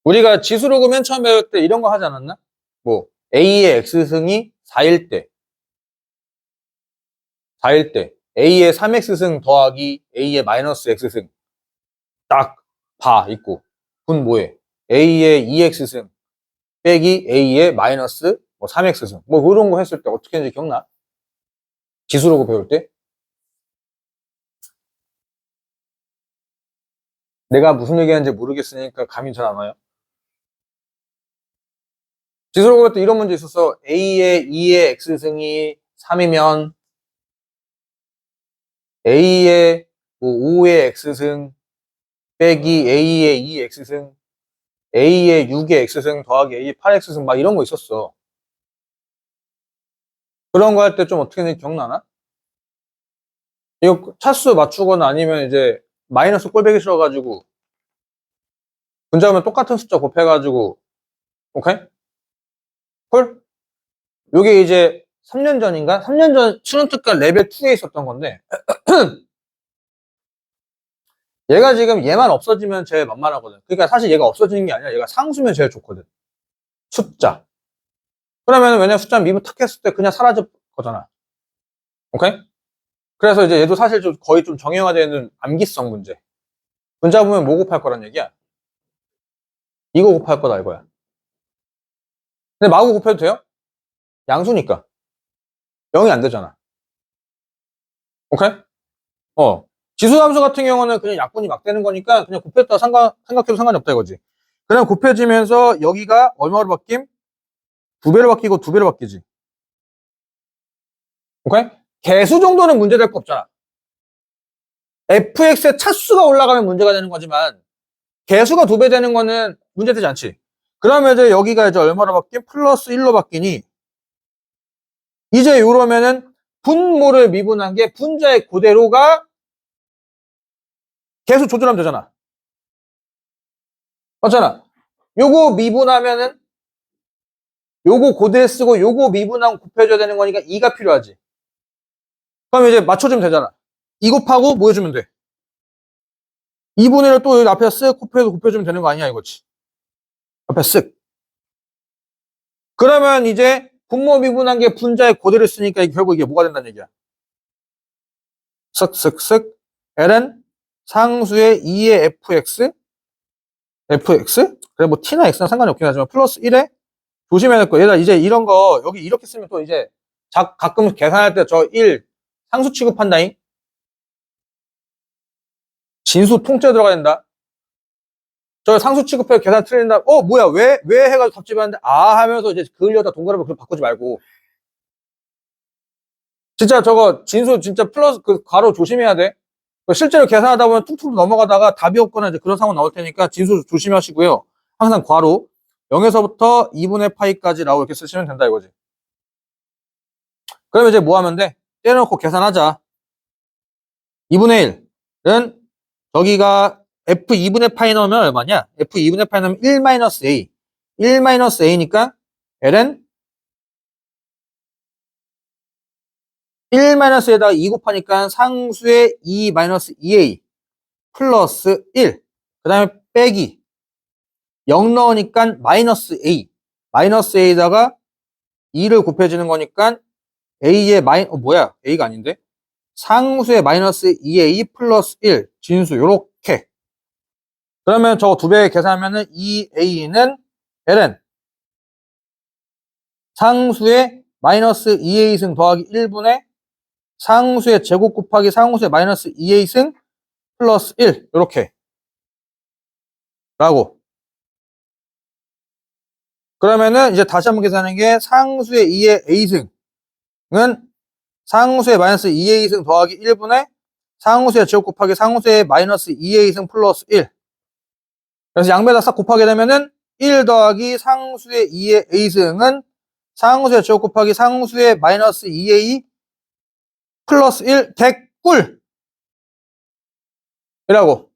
우리가 지수로그 맨 처음 배울 때 이런 거 하지 않았나? 뭐 A의 X승이 4일 때 A의 3X승 더하기 A의 마이너스 X승 딱 봐 있고 분 뭐해? A의 2X승 빼기 A의 마이너스 뭐 3X승 뭐 그런 거 했을 때 어떻게 했는지 기억나? 지수로그 배울 때? 내가 무슨 얘기하는지 모르겠으니까 감이 잘 안 와요. 지수로그 배울 때 이런 문제 있었어. A의 2의 X승이 3이면 A의 5의 X승 빼기 A의 2X승 A의 6의 X승 더하기 A의 8X승 막 이런 거 있었어. 그런 거 할 때 좀 어떻게 되는지 기억나나? 이거 차수 맞추거나 아니면 이제 마이너스 꼴배기 싫어가지고 분자하면 똑같은 숫자 곱해가지고 오케이? 콜? 요게 이제 3년 전인가? 3년 전 수능특강 레벨 2에 있었던 건데 얘가 지금 얘만 없어지면 제일 만만하거든. 그러니까 사실 얘가 없어지는 게 아니라 얘가 상수면 제일 좋거든. 숫자. 그러면 왜냐면 숫자 미분 탁 했을 때 그냥 사라질 거잖아. 오케이? 그래서 이제 얘도 사실 좀 거의 좀 정형화되어 있는 암기성 문제. 분자 보면 뭐 곱할 거란 얘기야? 이거 곱할 거다 이거야. 근데 마구 곱해도 돼요? 양수니까. 0이 안 되잖아. 오케이? 지수함수 같은 경우는 그냥 약분이 막 되는 거니까 그냥 곱했다 생각해도 상관이 없다 이거지. 그냥 곱해지면서 여기가 얼마로 바뀜? 2배로 바뀌고 2배로 바뀌지. 오케이? 개수 정도는 문제될 거 없잖아. fx의 차수가 올라가면 문제가 되는 거지만 개수가 2배 되는 거는 문제되지 않지. 그러면 이제 여기가 이제 얼마로 바뀐? 플러스 1로 바뀌니, 이제 이러면은 분모를 미분한 게 분자의 그대로가 계속 조절하면 되잖아. 맞잖아. 요거 미분하면은 요거 그대로 쓰고 요거 미분하면 곱해줘야 되는 거니까 2가 필요하지. 그럼 이제 맞춰주면 되잖아. 2 곱하고 뭐 해주면 돼? 2분의 1을 또 여기 앞에다 쓱 곱해주면 되는 거 아니야 이거지. 앞에 쓱. 그러면 이제 분모 미분한 게 분자의 그대로 쓰니까 결국 이게 뭐가 된다는 얘기야. 쓱쓱쓱 ln 상수의 2의 fx 그래 뭐 t나 x나 상관이 없긴 하지만 플러스 1에 조심해야 될 거. 얘들아 이제 이런 거 여기 이렇게 쓰면 또 이제 가끔 계산할 때 저 1 상수 취급한다잉. 진수 통째 들어가야 된다. 저 상수 취급해 계산 틀린다. 뭐야 왜 해가지고 답집하는데 하면서 이제 그으려다 동그라미 그렇게 바꾸지 말고. 진짜 저거 진수 진짜 플러스 그 괄호 조심해야 돼. 실제로 계산하다 보면 툭툭 넘어가다가 답이 없거나 이제 그런 상황 나올 테니까 진수 조심하시고요. 항상 괄호 0에서부터 2분의 파이까지라고 이렇게 쓰시면 된다 이거지. 그러면 이제 뭐 하면 돼? 때려놓고 계산하자. 2분의 1은 저기가 f2분의 파이 넣으면 얼마냐? f2분의 파이 넣으면 1-a 1-a니까 ln 1-a에다가 2 곱하니까 상수의 2-2a 플러스 1. 그 다음에 빼기 0 넣으니까 마이너스 a 마이너스 a에다가 2를 곱해주는 거니까 a의 뭐야 a가 아닌데 상수의 마이너스 2a 플러스 1 진수 요렇게. 그러면 저거 두 배 계산하면은 2a는 ln 상수의 마이너스 2a 승 더하기 1분의 상수의 제곱 곱하기 상수의 마이너스 2a 승 플러스 1 요렇게 라고. 그러면은 이제 다시 한번 계산하는 게 상수의 2의 a승은 상수의 마이너스 2a승 더하기 1분의 상수의 제곱 곱하기 상수의 마이너스 2a승 플러스 1. 그래서 양배에다 싹 곱하게 되면은 1 더하기 상수의 2의 a승은 상수의 제곱 곱하기 상수의 마이너스 2a 플러스 1 개꿀 이라고.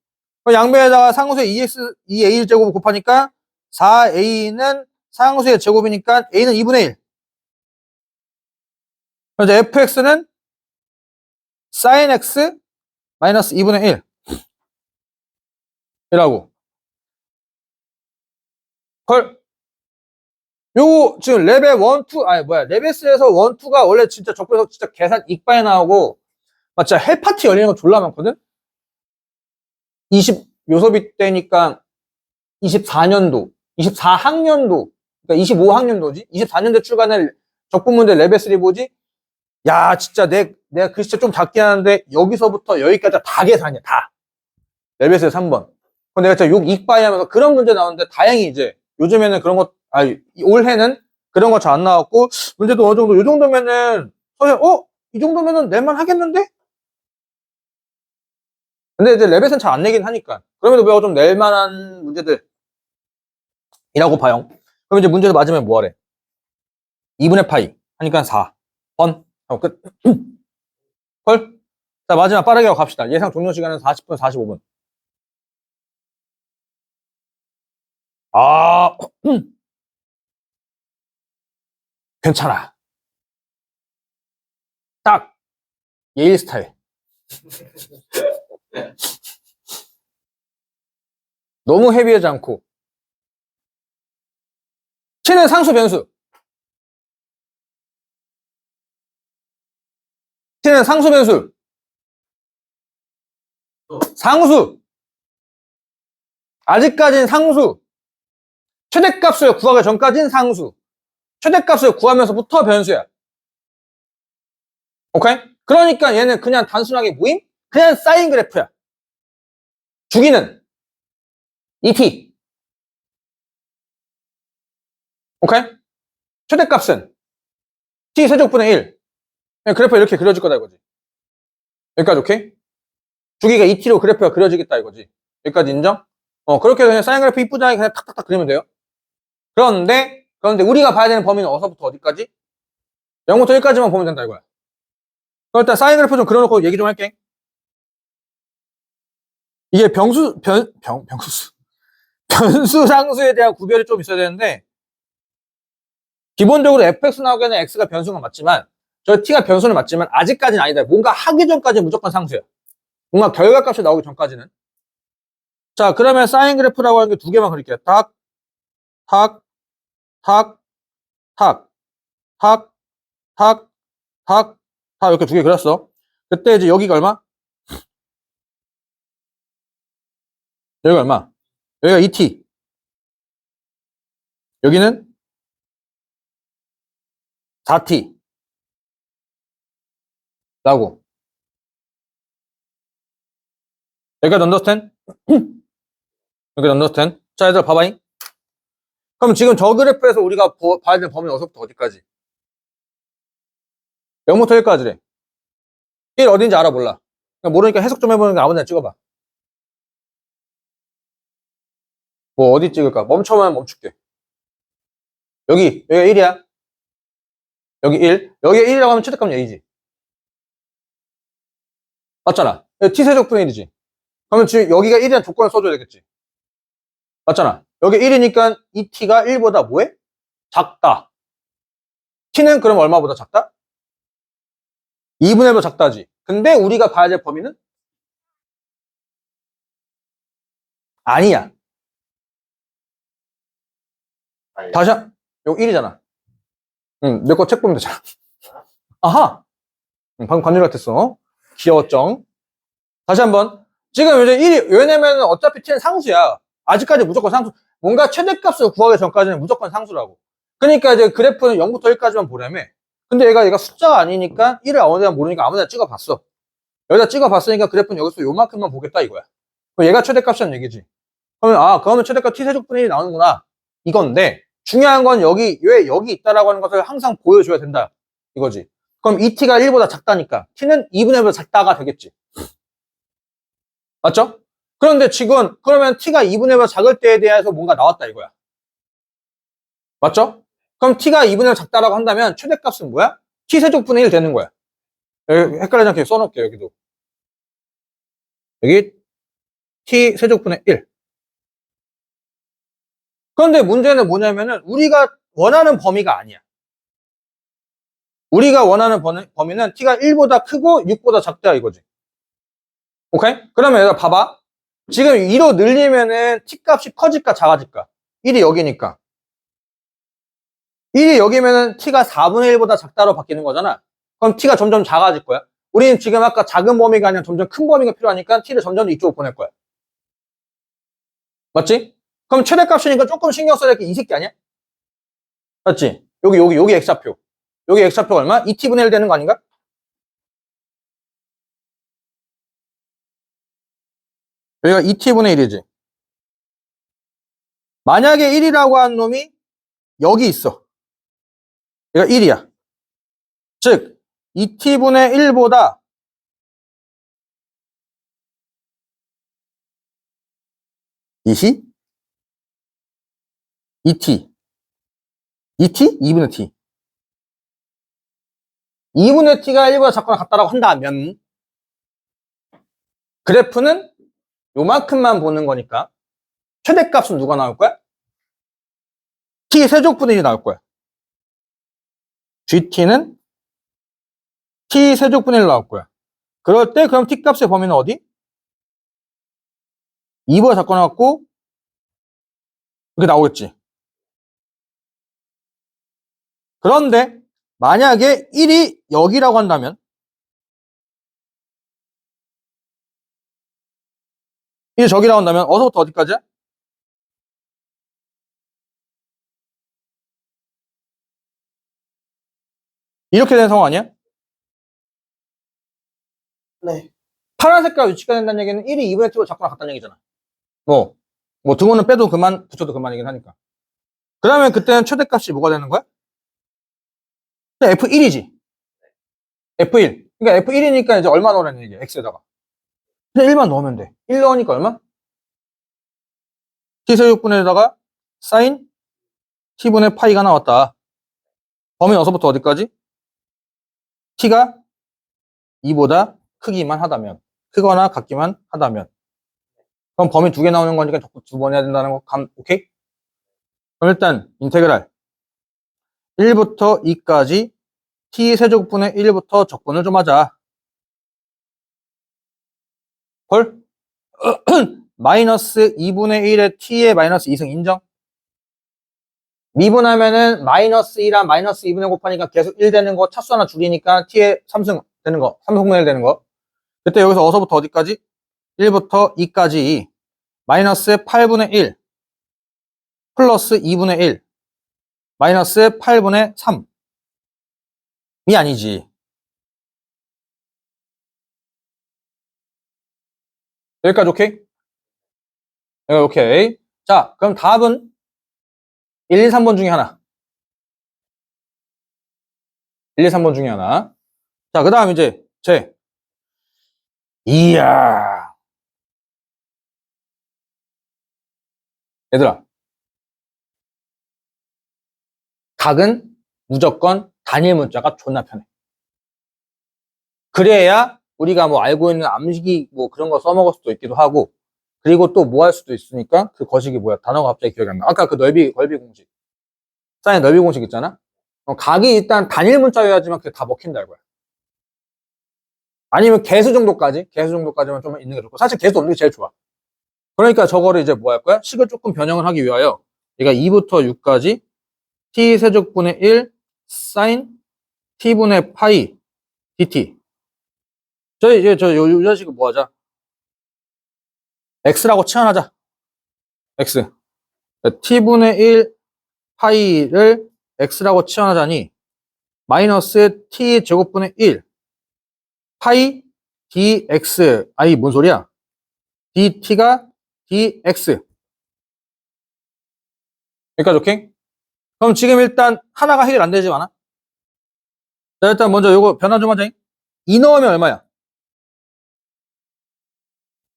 양배에다가 상수의 2a 제곱 곱하니까 4a는 상수의 제곱이니까 a는 2분의 1. 그래서 fx는 sin x 마이너스 2분의 1 이라고. 헐. 요 지금 레벨 1, 2 레벨 3에서 1, 2가 원래 진짜 적분해서 진짜 계산 익바에 나오고 진짜 헬파티 열리는 거 졸라 많거든. 요소비 때니까 24년도 24학년도 그러니까 25학년도지 24년도 출간할 적분 문제 레벨 3 뭐지? 야 진짜 내가 글씨 좀 작게 하는데 여기서부터 여기까지 다 계산이야 다. 레벨 3 3번. 내가 진짜 욕 익바이 하면서 그런 문제 나오는데 다행히 이제 요즘에는 그런 거 올해는 그런 거 잘 안 나왔고 문제도 어느 정도 요 정도면은 이 정도면은 낼만 하겠는데? 근데 이제 레벨은 잘 안 내긴 하니까 그럼에도 불구하고 좀 낼만한 문제들이라고 봐요. 그럼 이제 문제도 맞으면 뭐하래? 2분의 파이 하니까 4번 하고 끝. 헐? 자 마지막 빠르게 하고 갑시다. 예상 종료 시간은 40분 45분. 괜찮아. 딱 예일 스타일. 너무 헤비하지 않고. t는 상수 변수. t는 상수 변수. 상수. 아직까지는 상수. 최대값을 구하기 전까지는 상수. 최대값을 구하면서부터 변수야. 오케이? 그러니까 얘는 그냥 단순하게 뭐임? 그냥 사인 그래프야. 주기는 ET. 오케이? 최대값은 T 세제곱분의 1. 그래프가 이렇게 그려질 거다 이거지. 여기까지 오케이? 주기가 ET로 그래프가 그려지겠다 이거지. 여기까지 인정? 그렇게 그냥 사인 그래프 이쁘장하게 그냥 탁탁탁 그리면 돼요. 그런데 우리가 봐야 되는 범위는 어디서부터 어디까지? 0부터 1까지만 보면 된다 이거야. 그럼 일단 사인 그래프 좀 그려놓고 얘기 좀 할게. 이게 변수 상수에 대한 구별이 좀 있어야 되는데, 기본적으로 fx 나오기에는 x가 변수가 맞지만, 저 t가 변수는 맞지만 아직까지는 아니다. 뭔가 하기 전까지는 무조건 상수야. 뭔가 결과값이 나오기 전까지는. 자, 그러면 사인 그래프라고 하는 게 두 개만 그릴게요. 탁, 탁, 탁, 탁, 탁, 탁, 탁, 탁, 이렇게 두 개 그렸어. 그때 이제 여기가 얼마? 여기가 얼마? 여기가 2t. 여기는 4t. 라고. 여기가 understand? 여기가 understand? 자, 얘들아, 봐봐잉. 그럼 지금 저 그래프에서 우리가 봐야 되는 범위는 어디서부터 어디까지? 0부터 1까지래. 1 어딘지 알아, 몰라? 모르니까 해석 좀 해보는 게 아무데나 찍어봐. 뭐, 어디 찍을까? 멈춰만 멈출게. 여기가 1이야. 여기 1. 여기가 1이라고 하면 최대값은 A지. 맞잖아. T세제곱분의 1이지. 그러면 지금 여기가 1이라는 조건을 써줘야 되겠지. 맞잖아. 여기 1이니까 이 T가 1보다 뭐해? 작다. T는 그럼 얼마보다 작다? 2분의 1보다 작다지. 근데 우리가 봐야 될 범위는? 아니야. 다시 여기 1이잖아. 응, 내 거 책 보면 되잖아. 아하! 응, 방금 관절 같았어. 귀여웠정. 다시 한번. 지금 이제 1이, 왜냐면 어차피 T는 상수야. 아직까지 무조건 상수. 뭔가 최대값을 구하기 전까지는 무조건 상수라고. 그러니까 이제 그래프는 0부터 1까지만 보라며. 근데 얘가 숫자가 아니니까 1을 어디다 모르니까 아무데나 찍어봤어. 여기다 찍어봤으니까 그래프는 여기서 요만큼만 보겠다 이거야. 그럼 얘가 최대값이라는 얘기지. 그러면 최대값 T세제곱분의 1이 나오는구나. 이건데, 중요한 건 왜 여기 있다라고 하는 것을 항상 보여줘야 된다. 이거지. 그럼 이 T가 1보다 작다니까. T는 2분의 1보다 작다가 되겠지. 맞죠? 그런데 지금, 그러면 T가 2분의 1보다 작을 때에 대해서 뭔가 나왔다 이거야. 맞죠? 그럼 T가 2분의 1 작다라고 한다면 최대값은 뭐야? T세제곱분의 1 되는 거야. 여기 헷갈리지 않게 써놓을게요, 여기도. 여기 T세제곱분의 1. 그런데 문제는 뭐냐면은 우리가 원하는 범위가 아니야. 우리가 원하는 범위는 T가 1보다 크고 6보다 작다 이거지. 오케이? 그러면 얘가 봐봐. 지금 2로 늘리면은 T 값이 커질까 작아질까? 1이 여기니까. 1이 여기면은 T가 4분의 1보다 작다로 바뀌는 거잖아. 그럼 T가 점점 작아질 거야. 우리는 지금 아까 작은 범위가 아니라 점점 큰 범위가 필요하니까 T를 점점 이쪽으로 보낼 거야. 맞지? 그럼 최대값이니까 조금 신경 써야 될 게 이 새끼 아니야? 맞지? 여기 X좌표. 여기 X좌표가 얼마? 2T분의 1 되는 거 아닌가? 여기가 2T분의 1이지. 만약에 1이라고 한 놈이 여기 있어. 얘가 1이야. 즉, 2T분의 1보다 2시? 2T. 2T? 2분의 T. 2분의 T가 1보다 작거나 같다라고 한다면 그래프는 요만큼만 보는 거니까 최대값은 누가 나올 거야? T 세제곱분의 1이 나올 거야. GT는 T 세제곱분의 1 나올 거야. 그럴 때 그럼 T 값의 범위는 어디? 2보다 작거나 같고 이렇게 나오겠지. 그런데 만약에 1이 여기라고 한다면 1이 저기라고 한다면 어디서부터 어디까지야? 이렇게 되는 상황 아니야? 네. 파란 색깔 위치가 된다는 얘기는 1이 2분의 T보다 작거나 같다는 얘기잖아. 뭐 등호는 빼도 그만, 붙여도 그만이긴 하니까. 그 다음에 그때는 최대값이 뭐가 되는 거야? F1이지. F1. 그러니까 F1이니까 이제 얼마 넣으라는 얘기야, X에다가. 그냥 1만 넣으면 돼. 1 넣으니까 얼마? T세제곱분에다가 사인 t분의 파이가 나왔다. 범위 어디서부터 어디까지? t가 2보다 크기만 하다면, 크거나 같기만 하다면. 그럼 범위 2개 나오는 거니까 두 번 해야 된다는 거, 오케이? 그럼 일단, 인테그랄. 1부터 2까지 t세제곱분의 1부터 적분을 좀 하자. 헐? 마이너스 2분의 1에 t의 마이너스 2승 인정? 미분하면은 마이너스 2랑 마이너스 2분의 곱하니까 계속 1 되는 거, 차수 하나 줄이니까 t의 3승 되는 거, 3승분의 1 되는 거. 그때 여기서 어서부터 어디까지? 1부터 2까지 마이너스 8분의 1 플러스 2분의 1 마이너스 8분의 3이 아니지. 여기까지 오케이? 여기 오케이. 자, 그럼 답은 1, 2, 3번 중에 하나. 1, 2, 3번 중에 하나. 자, 그 다음 이제 이야. 얘들아. 각은 무조건 단일 문자가 존나 편해. 그래야 우리가 뭐 알고 있는 암식이 뭐 그런 거 써먹을 수도 있기도 하고, 그리고 또 뭐 할 수도 있으니까 그 거식이 뭐야? 단어가 갑자기 기억이 안 나. 아까 그 넓이 공식. 사인 넓이 공식 있잖아? 각이 일단 단일 문자여야지만 그게 다 먹힌다 이거야. 아니면 개수 정도까지만 좀 있는 게 좋고, 사실 개수 없는 게 제일 좋아. 그러니까 저거를 이제 뭐 할 거야? 식을 조금 변형을 하기 위하여 얘가 2부터 6까지 t세제곱분의 1 사인 t분의 파이 dt. 이제 요 자식은 뭐 하자? x라고 치환하자. x. t분의 1 파이를 x라고 치환하자니 마이너스 t 제곱분의 1 파이 dx. 아이 뭔 소리야? dt가 dx. 여기까지 오케이? 그럼 지금 일단 하나가 해결 안 되지 않아? 자, 일단 먼저 요거 변화 좀 하자. 2 넣으면 얼마야?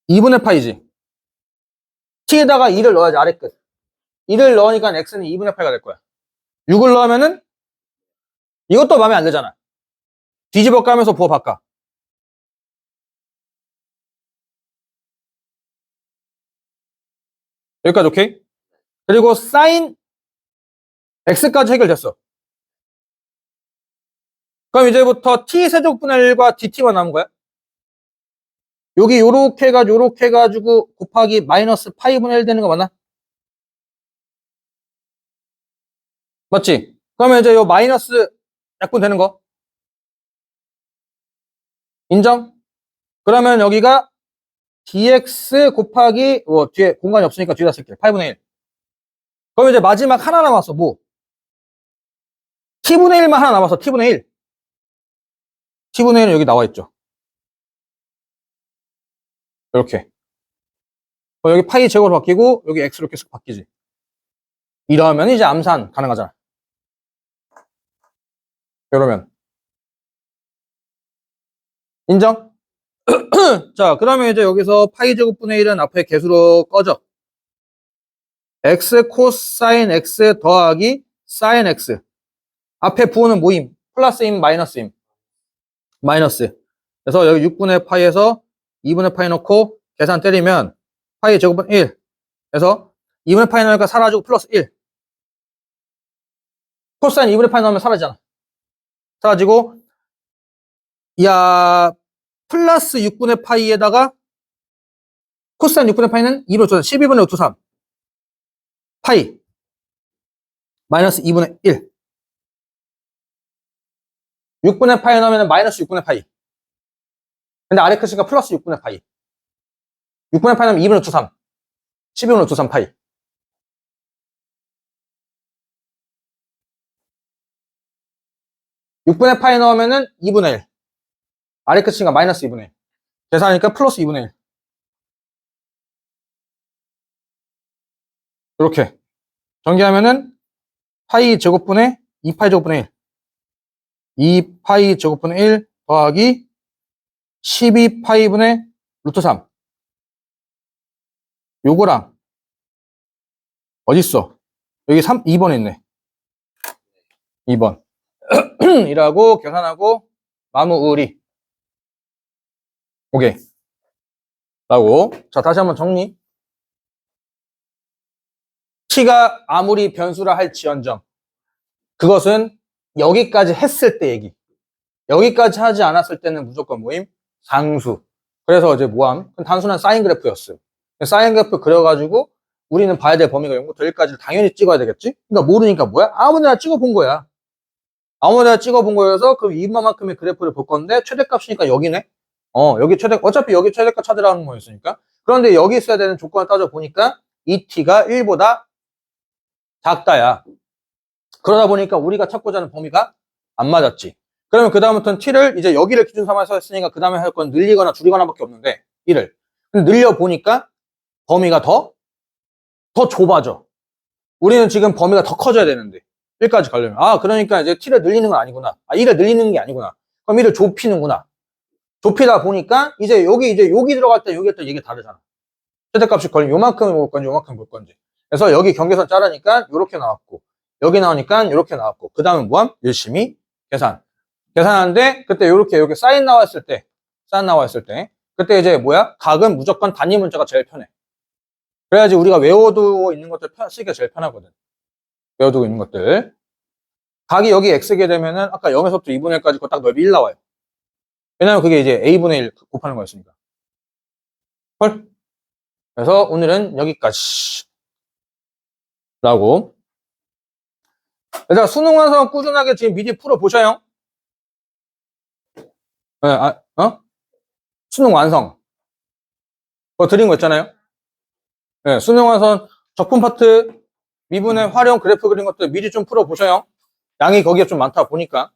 2분의 파이지. t에다가 2를 넣어야지, 아래 끝. 2를 넣으니까 x는 2분의 파이가 될 거야. 6을 넣으면은 이것도 마음에 안 들잖아. 뒤집어 까면서 부호 바꿔. 여기까지 오케이? 그리고 사인 x까지 해결됐어. 그럼 이제부터 t 세제곱분의 1과 dt만 남은 거야. 여기 요렇게 해가지고 곱하기 마이너스 파이분의 1 되는 거 맞나? 맞지? 그러면 이제 요 마이너스 약분 되는 거 인정? 그러면 여기가 dx 곱하기 뒤에 공간이 없으니까 뒤에다 쓸게. 8분의 1. 그럼 이제 마지막 하나 남았어. 뭐? t분의 1만 하나 남았어. t분의 1. t분의 1은 여기 나와 있죠. 이렇게. 여기 파이 제곱으로 바뀌고 여기 x로 계속 바뀌지. 이러면 이제 암산 가능하잖아. 이러면 인정? 자, 그러면 이제 여기서 파이 제곱분의 1은 앞에 개수로 꺼져. x 코사인 x 더하기 사인 x. 앞에 부호는 뭐임? 플러스임, 마이너스임? 마이너스. 그래서 여기 6분의 파이에서 2분의 파이 넣고 계산 때리면 파이 제곱분 1. 그래서 2분의 파이 넣으니까 사라지고 플러스 1. 코사인 2분의 파이 넣으면 사라지잖아. 사라지고, 야, 플러스 6분의 파이에다가 코사인 6분의 파이는 2분의 5, 12분의 5, 3. 파이. 마이너스 2분의 1. 6분의 파이 넣으면 마이너스 6분의 파이. 근데 아래 크시가 플러스 6분의 파이. 6분의 파이 넣으면 2분의 5, 3. 12분의 5, 3 파이. 6분의 파이 넣으면은 2분의 1. 아래 끝이니까 마이너스 2분의 1. 계산하니까 플러스 2분의 1. 이렇게. 전개하면은 파이 제곱분의 2파이 제곱분의 1. 2파이 제곱분의 1 더하기 12파이분의 루트 3. 요거랑 어딨어? 여기 2번에 있네. 2번. 이라고 계산하고 마무리. 오케이. 라고. 자, 다시 한번 정리. t가 아무리 변수라 할지언정 그것은 여기까지 했을 때 얘기. 여기까지 하지 않았을 때는 무조건 모임 상수. 그래서 어제 뭐함? 단순한 사인 그래프였어요. 사인 그래프 그려가지고 우리는 봐야 될 범위가 0부터 1까지를 당연히 찍어야 되겠지? 그러니까 모르니까 뭐야? 아무데나 찍어본 거야. 아무데나 찍어본 거여서 그럼 이만큼의 그래프를 볼 건데 최대값이니까 여기네? 여기 어차피 여기 최대값 찾으라는 거였으니까. 그런데 여기 있어야 되는 조건을 따져보니까 이 t가 1보다 작다야. 그러다 보니까 우리가 찾고자 하는 범위가 안 맞았지. 그러면 그 다음부터는 t를 이제 여기를 기준 삼아서 했으니까 그 다음에 할 건 늘리거나 줄이거나 밖에 없는데 1을 늘려보니까 범위가 더 좁아져. 우리는 지금 범위가 더 커져야 되는데 1까지 가려면 그러니까 이제 t를 늘리는 건 아니구나. 1을 늘리는 게 아니구나. 그럼 1을 좁히는구나. 좁히다 보니까 이제 여기 들어갈 때 여기 할 때 이게 다르잖아. 최대값이 걸리면 요만큼 볼 건지 요만큼 볼 건지. 그래서 여기 경계선 자르니까 요렇게 나왔고 여기 나오니까 요렇게 나왔고 그 다음은 뭐함? 열심히 계산하는데 그때 요렇게 사인 나왔을 때 그때 이제 뭐야? 각은 무조건 단위 문자가 제일 편해. 그래야지 우리가 외워두고 있는 것들 쓰기가 제일 편하거든. 외워두고 있는 것들. 각이 여기 x게 되면은 아까 0에서부터 2분의 1까지 거 딱 넓이 1 나와요. 왜냐면 그게 이제 a분의 1 곱하는 거였으니까. 헐. 그래서 오늘은 여기까지. 라고. 일단 수능 완성 꾸준하게 지금 미리 풀어보셔요. 네, 수능 완성. 그거 드린 거 있잖아요. 네, 수능 완성 적분 파트, 미분의 활용 그래프 그린 것들 미리 좀 풀어보셔요. 양이 거기에 좀 많다 보니까.